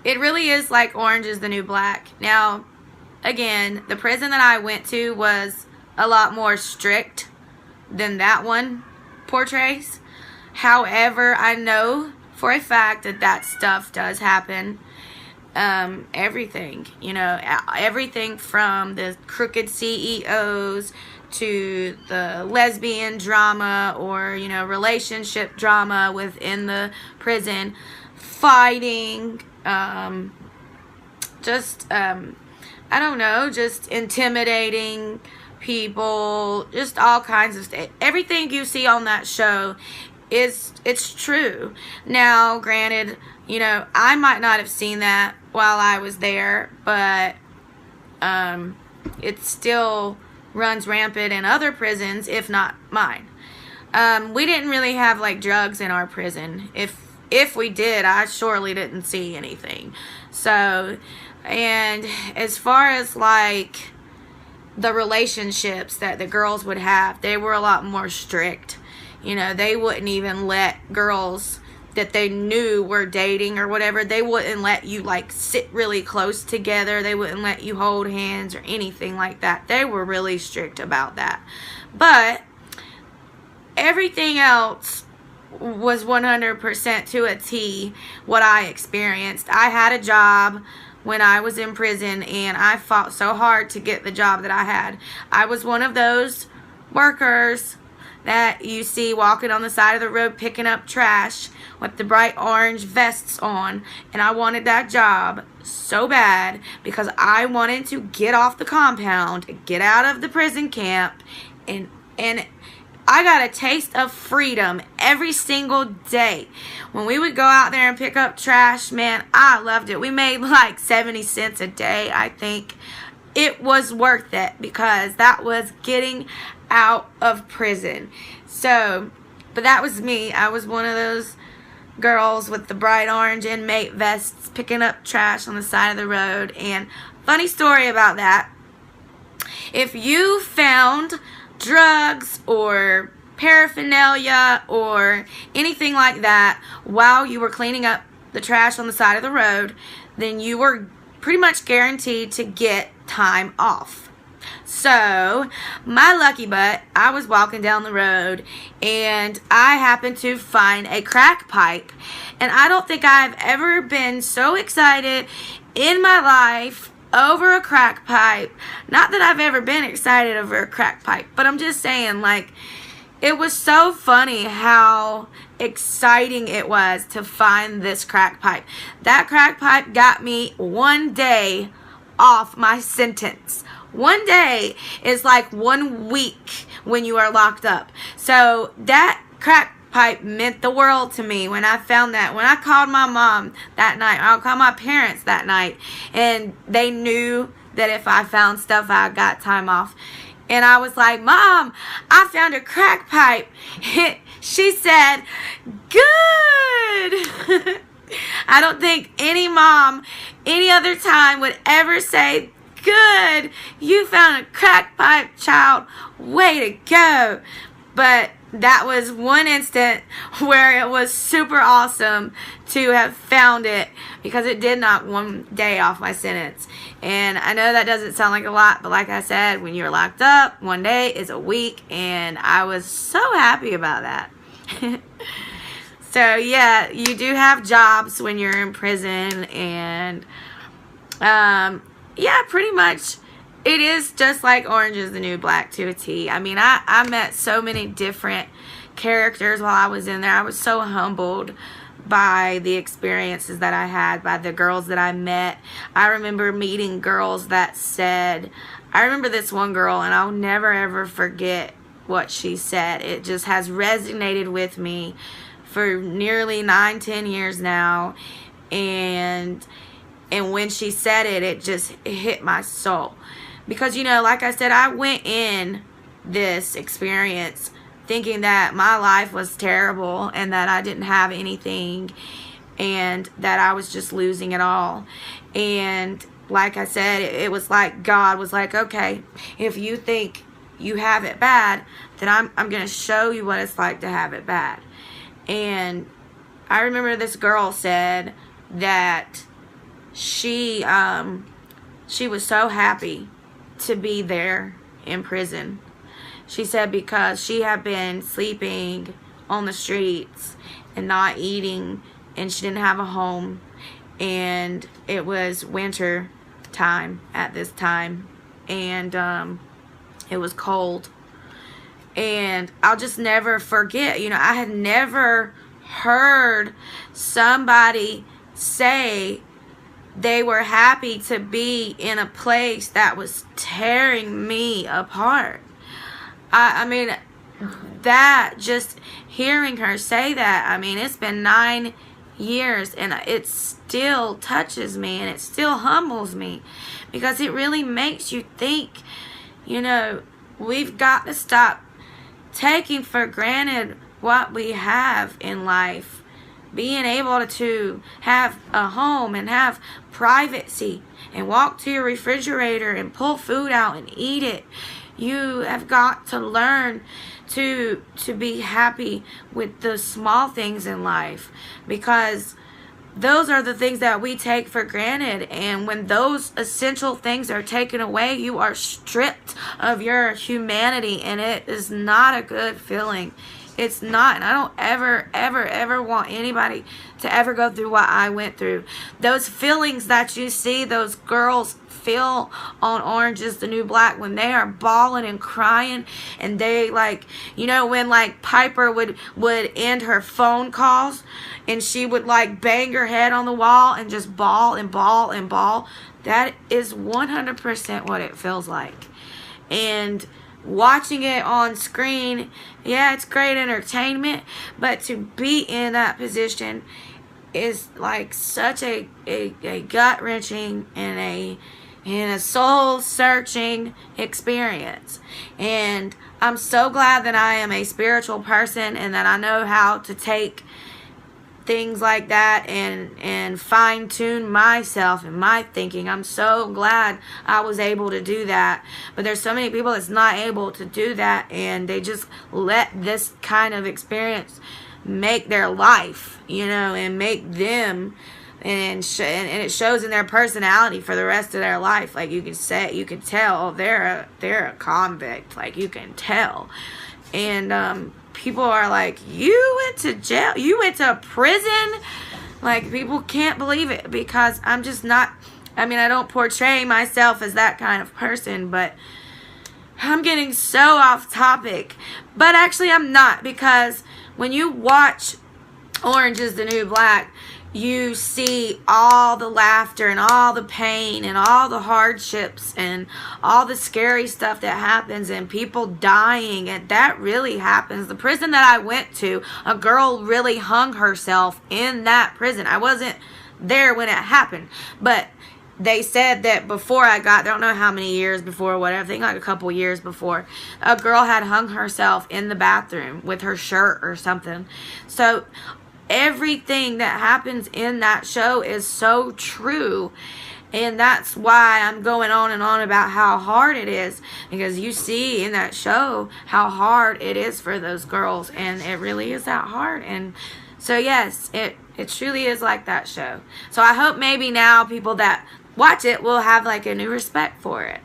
Speaker 1: it really is like Orange is the New Black. Now, again, the prison that I went to was a lot more strict than that one portrays. However, I know for a fact that that stuff does happen. Everything, you know, everything from the crooked CEOs to the lesbian drama, or, you know, relationship drama within the prison, fighting, I don't know, just intimidating people, just all kinds of stuff. Everything you see on that show it's true. Now, granted, you know, I might not have seen that while I was there, but it still runs rampant in other prisons, if not mine. We didn't really have like drugs in our prison. If we did, I surely didn't see anything. So, and as far as like the relationships that the girls would have, they were a lot more strict. You know, they wouldn't even let girls that they knew were dating or whatever, they wouldn't let you like sit really close together. They wouldn't let you hold hands or anything like that. They were really strict about that. But everything else was 100% to a T what I experienced. I had a job when I was in prison, and I fought so hard to get the job that I had. I was one of those workers that you see walking on the side of the road picking up trash with the bright orange vests on, and I wanted that job so bad because I wanted to get off the compound, get out of the prison camp, and I got a taste of freedom every single day. When we would go out there and pick up trash, man, I loved it. We made like 70 cents a day, I think. It was worth it because that was getting out of prison. So, but that was me. I was one of those girls with the bright orange inmate vests picking up trash on the side of the road. And funny story about that, if you found drugs or paraphernalia or anything like that while you were cleaning up the trash on the side of the road, then you were pretty much guaranteed to get time off. So, my lucky butt, I was walking down the road and I happened to find a crack pipe. And I don't think I've ever been so excited in my life over a crack pipe. Not that I've ever been excited over a crack pipe, but I'm just saying, like, it was so funny how exciting it was to find this crack pipe. That crack pipe got me 1 day off my sentence. 1 day is like 1 week when you are locked up. So that crack pipe meant the world to me when I found that. When I called my mom that night, I called my parents that night, and they knew that if I found stuff, I got time off. And I was like, Mom, I found a crack pipe. She said, good. I don't think any mom any other time would ever say, good, you found a crack pipe, child. Way to go. But that was one instant where it was super awesome to have found it, because it did knock 1 day off my sentence. And I know that doesn't sound like a lot, but like I said, when you're locked up, 1 day is a week, and I was so happy about that. So yeah, you do have jobs when you're in prison, and yeah, pretty much it is just like Orange is the New Black to a T. I mean, I met so many different characters while I was in there. I was so humbled by the experiences that I had, by the girls that I met. I remember meeting girls that said, I remember this one girl, and I'll never ever forget what she said. It just has resonated with me for nearly 9-10 years now, and when she said it, it just hit my soul. Because, you know, like I said, I went in this experience thinking that my life was terrible and that I didn't have anything and that I was just losing it all. And like I said, it was like God was like, okay, if you think you have it bad, then I'm going to show you what it's like to have it bad. And I remember this girl said that she was so happy to be there in prison, She said because she had been sleeping on the streets and not eating, and she didn't have a home, and it was winter time at this time, and it was cold. And I'll just never forget, you know, I had never heard somebody say they were happy to be in a place that was tearing me apart. I mean, that, just hearing her say that, I mean, it's been 9 years and it still touches me and it still humbles me, because it really makes you think, you know, we've got to stop taking for granted what we have in life. Being able to have a home and have privacy and walk to your refrigerator and pull food out and eat it. You have got to learn to be happy with the small things in life, because those are the things that we take for granted. And when those essential things are taken away, you are stripped of your humanity, and it is not a good feeling. It's not. And I don't ever want anybody to ever go through what I went through. Those feelings that you see those girls feel on Orange is the New Black, when they are bawling and crying, and they, like, you know, when like Piper would end her phone calls and she would like bang her head on the wall and just bawl and bawl and bawl. That is 100% what it feels like. And watching it on screen, yeah, it's great entertainment, but to be in that position is like such a gut-wrenching and a soul-searching experience. And I'm so glad that I am a spiritual person and that I know how to take things like that and fine-tune myself and my thinking. I'm so glad I was able to do that. But there's so many people that's not able to do that, and they just let this kind of experience make their life, you know, and make them, and it shows in their personality for the rest of their life. Like, you can tell they're a convict. Like, you can tell. And people are like, you went to jail, you went to prison. Like, people can't believe it, because I'm just not, I mean, I don't portray myself as that kind of person, but I'm getting so off topic. But actually I'm not, because when you watch Orange is the New Black, you see all the laughter and all the pain and all the hardships and all the scary stuff that happens and people dying, and that really happens. The prison that I went to, a girl really hung herself in that prison. I wasn't there when it happened, but they said that before I got, I don't know how many years before, whatever, I think like a couple years before, a girl had hung herself in the bathroom with her shirt or something. So everything that happens in that show is so true, and that's why I'm going on and on about how hard it is, because you see in that show how hard it is for those girls, and it really is that hard. And so yes, it truly is like that show. So I hope maybe now people that watch it will have like a new respect for it,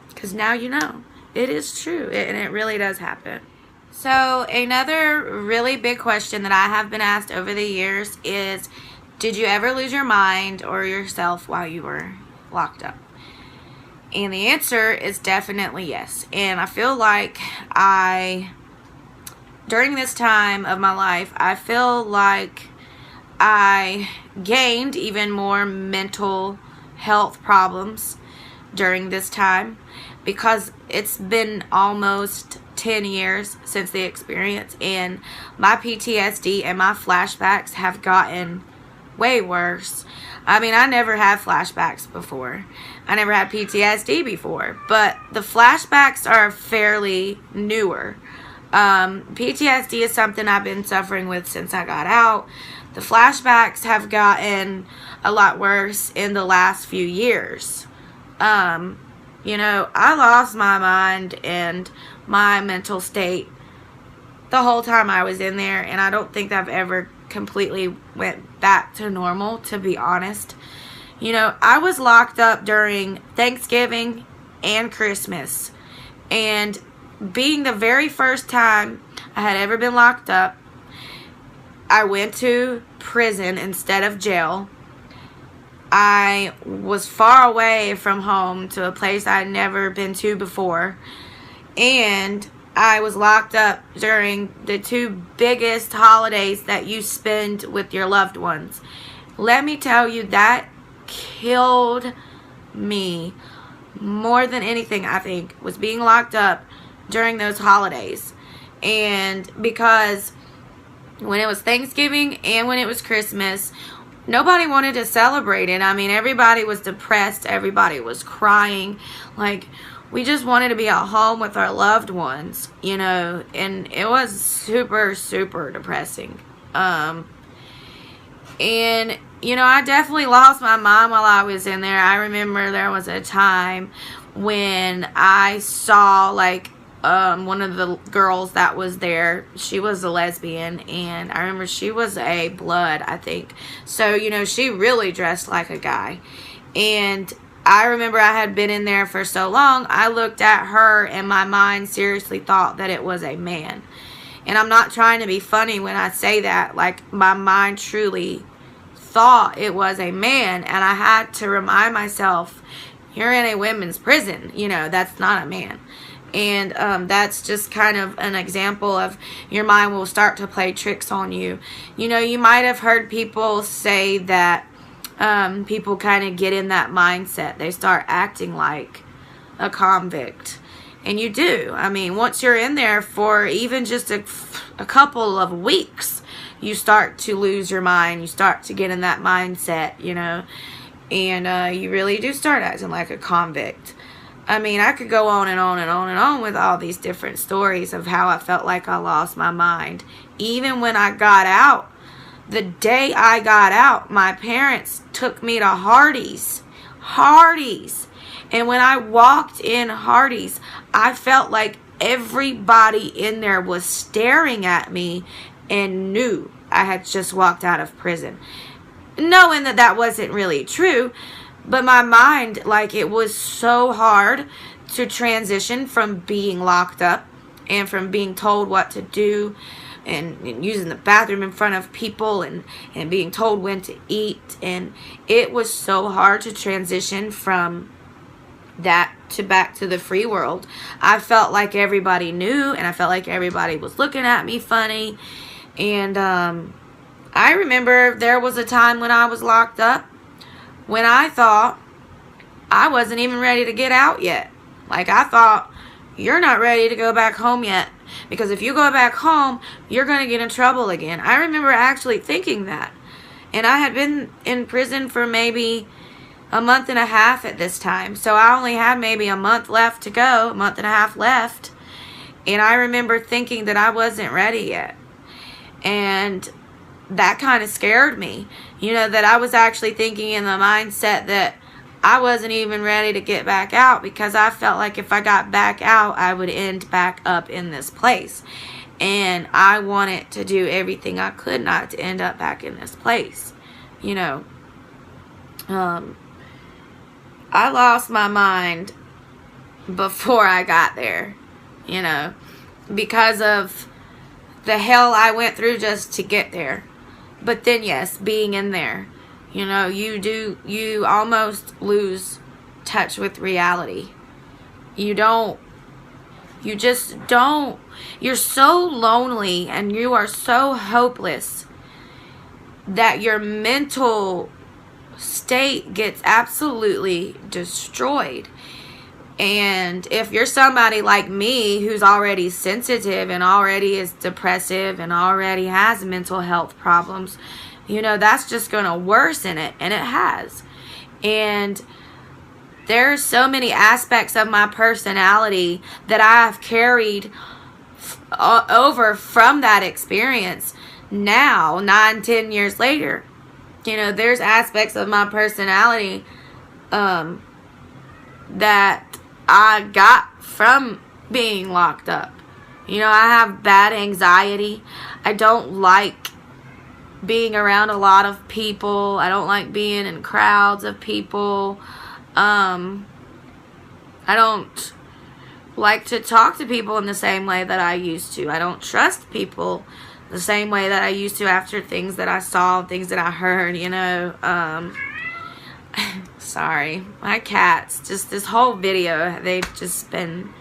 Speaker 1: because now you know it is true, and it really does happen. So another really big question that I have been asked over the years is, did you ever lose your mind or yourself while you were locked up? And the answer is definitely yes. And I feel like during this time of my life, I feel like I gained even more mental health problems during this time, because it's been almost 10 years since the experience, and my PTSD and my flashbacks have gotten way worse. I mean, I never had flashbacks before. I never had PTSD before, but the flashbacks are fairly newer. PTSD is something I've been suffering with since I got out. The flashbacks have gotten a lot worse in the last few years. You know, I lost my mind and my mental state the whole time I was in there, and I don't think I've ever completely went back to normal, to be honest. You know, I was locked up during Thanksgiving and Christmas, and being the very first time I had ever been locked up, I went to prison instead of jail. I was far away from home to a place I'd never been to before. And I was locked up during the 2 biggest holidays that you spend with your loved ones. Let me tell you, that killed me more than anything, I think, was being locked up during those holidays. And because when it was Thanksgiving and when it was Christmas, nobody wanted to celebrate it. I mean, everybody was depressed. Everybody was crying. Like, we just wanted to be at home with our loved ones, you know, and it was super, super depressing. And, you know, I definitely lost my mind while I was in there. I remember there was a time when I saw, like, one of the girls that was there. She was a lesbian, and I remember she was a blood, I think. So, you know, she really dressed like a guy. And I remember I had been in there for so long, I looked at her and my mind seriously thought that it was a man. And I'm not trying to be funny when I say that. Like, my mind truly thought it was a man, and I had to remind myself, you're in a women's prison, you know, that's not a man. And that's just kind of an example of your mind will start to play tricks on you. You know, you might have heard people say that people kind of get in that mindset. They start acting like a convict. And you do. I mean, once you're in there for even just a couple of weeks, you start to lose your mind. You start to get in that mindset, you know. And you really do start acting like a convict. I mean, I could go on and on and on and on with all these different stories of how I felt like I lost my mind. Even when I got out, the day I got out, my parents took me to Hardee's. Hardee's. And when I walked in Hardee's, I felt like everybody in there was staring at me and knew I had just walked out of prison. Knowing that that wasn't really true, but my mind, like, it was so hard to transition from being locked up and from being told what to do and using the bathroom in front of people and being told when to eat. And it was so hard to transition from that to back to the free world. I felt like everybody knew, and I felt like everybody was looking at me funny. And I remember there was a time when I was locked up when I thought I wasn't even ready to get out yet. Like, I thought, you're not ready to go back home yet, because if you go back home, you're going to get in trouble again. I remember actually thinking that. And I had been in prison for maybe a month and a half at this time. So I only had maybe a month left to go, a month and a half left. And I remember thinking that I wasn't ready yet. And that kind of scared me. You know, that I was actually thinking in the mindset that I wasn't even ready to get back out, because I felt like if I got back out, I would end back up in this place. And I wanted to do everything I could not to end up back in this place. You know, I lost my mind before I got there, you know, because of the hell I went through just to get there. But then, yes, being in there, you know, you almost lose touch with reality. You just don't. You're so lonely and you are so hopeless that your mental state gets absolutely destroyed. And if you're somebody like me who's already sensitive and already is depressive and already has mental health problems, you know, that's just going to worsen it. And it has. And there's so many aspects of my personality that I've carried over from that experience now, 9-10 years later. You know, there's aspects of my personality that I got from being locked up. You know, I have bad anxiety. I don't like being around a lot of people. I don't like being in crowds of people. I don't like to talk to people in the same way that I used to. I don't trust people the same way that I used to after things that I saw, things that I heard, you know. Sorry, my cats, just this whole video, they've just been,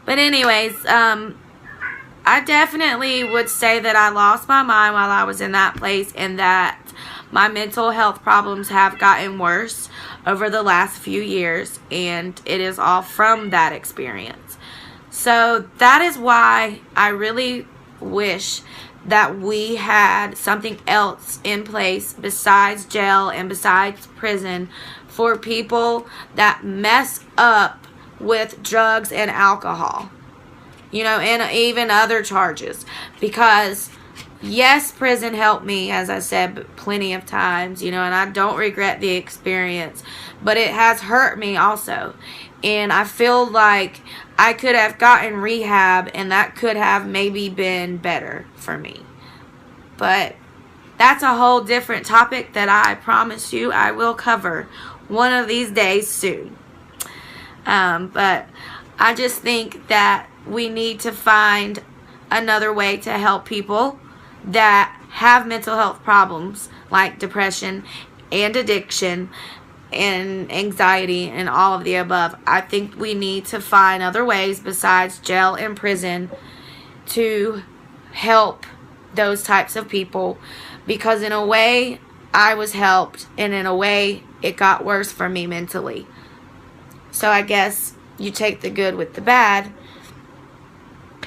Speaker 1: but anyways, I definitely would say that I lost my mind while I was in that place, and that my mental health problems have gotten worse over the last few years, and it is all from that experience. So that is why I really wish that we had something else in place besides jail and besides prison for people that mess up with drugs and alcohol, you know, and even other charges. Because yes, prison helped me, as I said, plenty of times, you know, and I don't regret the experience, but it has hurt me also. And I feel like I could have gotten rehab, and that could have maybe been better for me. But that's a whole different topic that I promise you I will cover one of these days soon. But I just think that we need to find another way to help people that have mental health problems like depression and addiction and anxiety and all of the above. I think we need to find other ways besides jail and prison to help those types of people, because in a way I was helped, and in a way it got worse for me mentally. So I guess you take the good with the bad.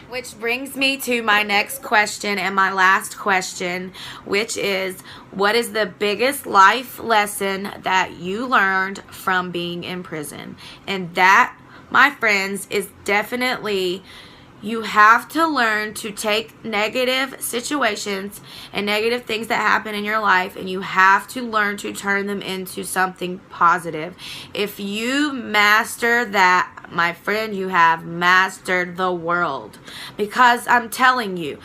Speaker 1: Which brings me to my next question and my last question, which is, what is the biggest life lesson that you learned from being in prison? And that, my friends, is definitely, you have to learn to take negative situations and negative things that happen in your life, and you have to learn to turn them into something positive. If you master that, my friend, you have mastered the world. Because I'm telling you,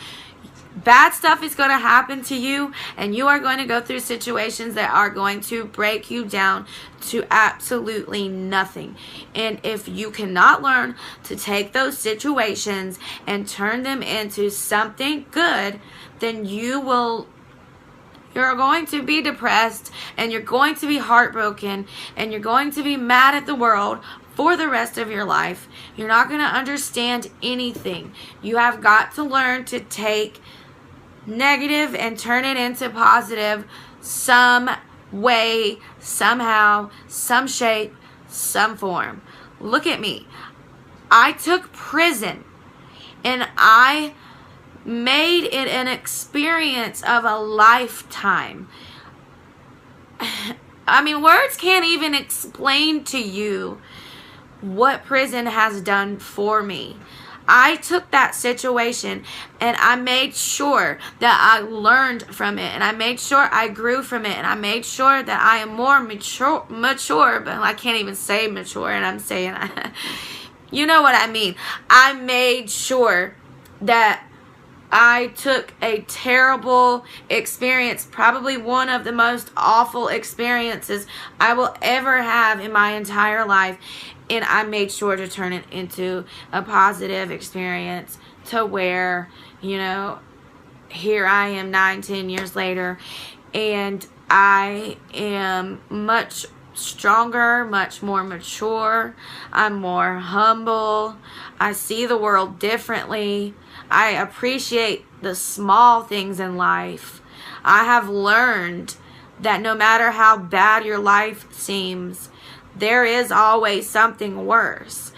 Speaker 1: bad stuff is going to happen to you, and you are going to go through situations that are going to break you down to absolutely nothing. And if you cannot learn to take those situations and turn them into something good, then you're going to be depressed, and you're going to be heartbroken, and you're going to be mad at the world for the rest of your life. You're not going to understand anything. You have got to learn to take negative and turn it into positive some way, somehow, some shape, some form. Look at me. I took prison, and I made it an experience of a lifetime. I mean, words can't even explain to you what prison has done for me. I took that situation, and I made sure that I learned from it, and I made sure I grew from it, and I made sure that I am more mature, but I can't even say mature, and I'm saying, you know what I mean. I made sure that I took a terrible experience, probably one of the most awful experiences I will ever have in my entire life, and I made sure to turn it into a positive experience, to where, you know, here I am 9-10 years later, and I am much stronger, much more mature. I'm more humble. I see the world differently. I appreciate the small things in life. I have learned that no matter how bad your life seems, there is always something worse,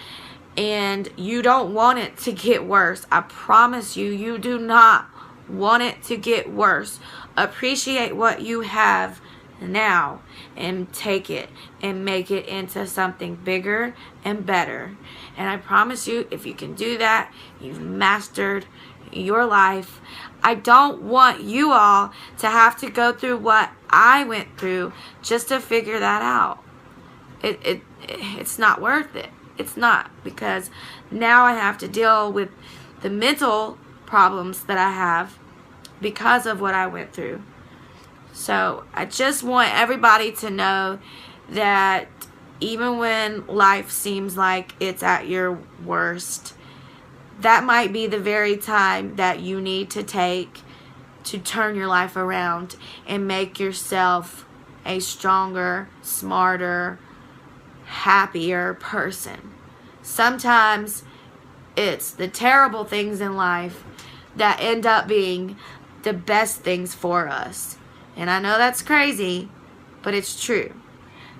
Speaker 1: and you don't want it to get worse. I promise you, you do not want it to get worse. Appreciate what you have now and take it and make it into something bigger and better. And I promise you, if you can do that, you've mastered your life. I don't want you all to have to go through what I went through just to figure that out. It's not worth it. It's not, because now I have to deal with the mental problems that I have because of what I went through. So I just want everybody to know that even when life seems like it's at your worst, that might be the very time that you need to take to turn your life around and make yourself a stronger, smarter, happier person. Sometimes it's the terrible things in life that end up being the best things for us. And I know that's crazy, but it's true.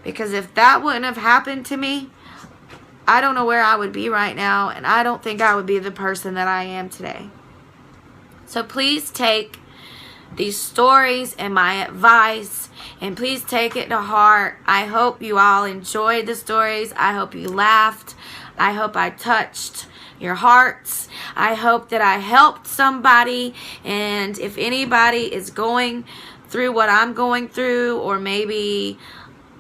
Speaker 1: Because if that wouldn't have happened to me, I don't know where I would be right now, and I don't think I would be the person that I am today. So please take these stories and my advice, and please take it to heart. I hope you all enjoyed the stories. I hope you laughed. I hope I touched your hearts. I hope that I helped somebody, and if anybody is going through what I'm going through, or maybe,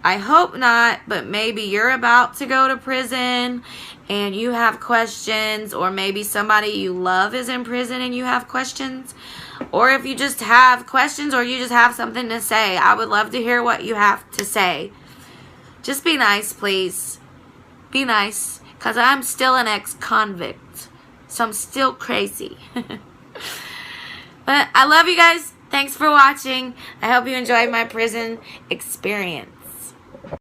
Speaker 1: I hope not, but maybe you're about to go to prison and you have questions, or maybe somebody you love is in prison and you have questions, or if you just have questions or you just have something to say, I would love to hear what you have to say. Just be nice, please. Be nice, because I'm still an ex-convict, so I'm still crazy. But I love you guys. Thanks for watching. I hope you enjoyed my prison experience.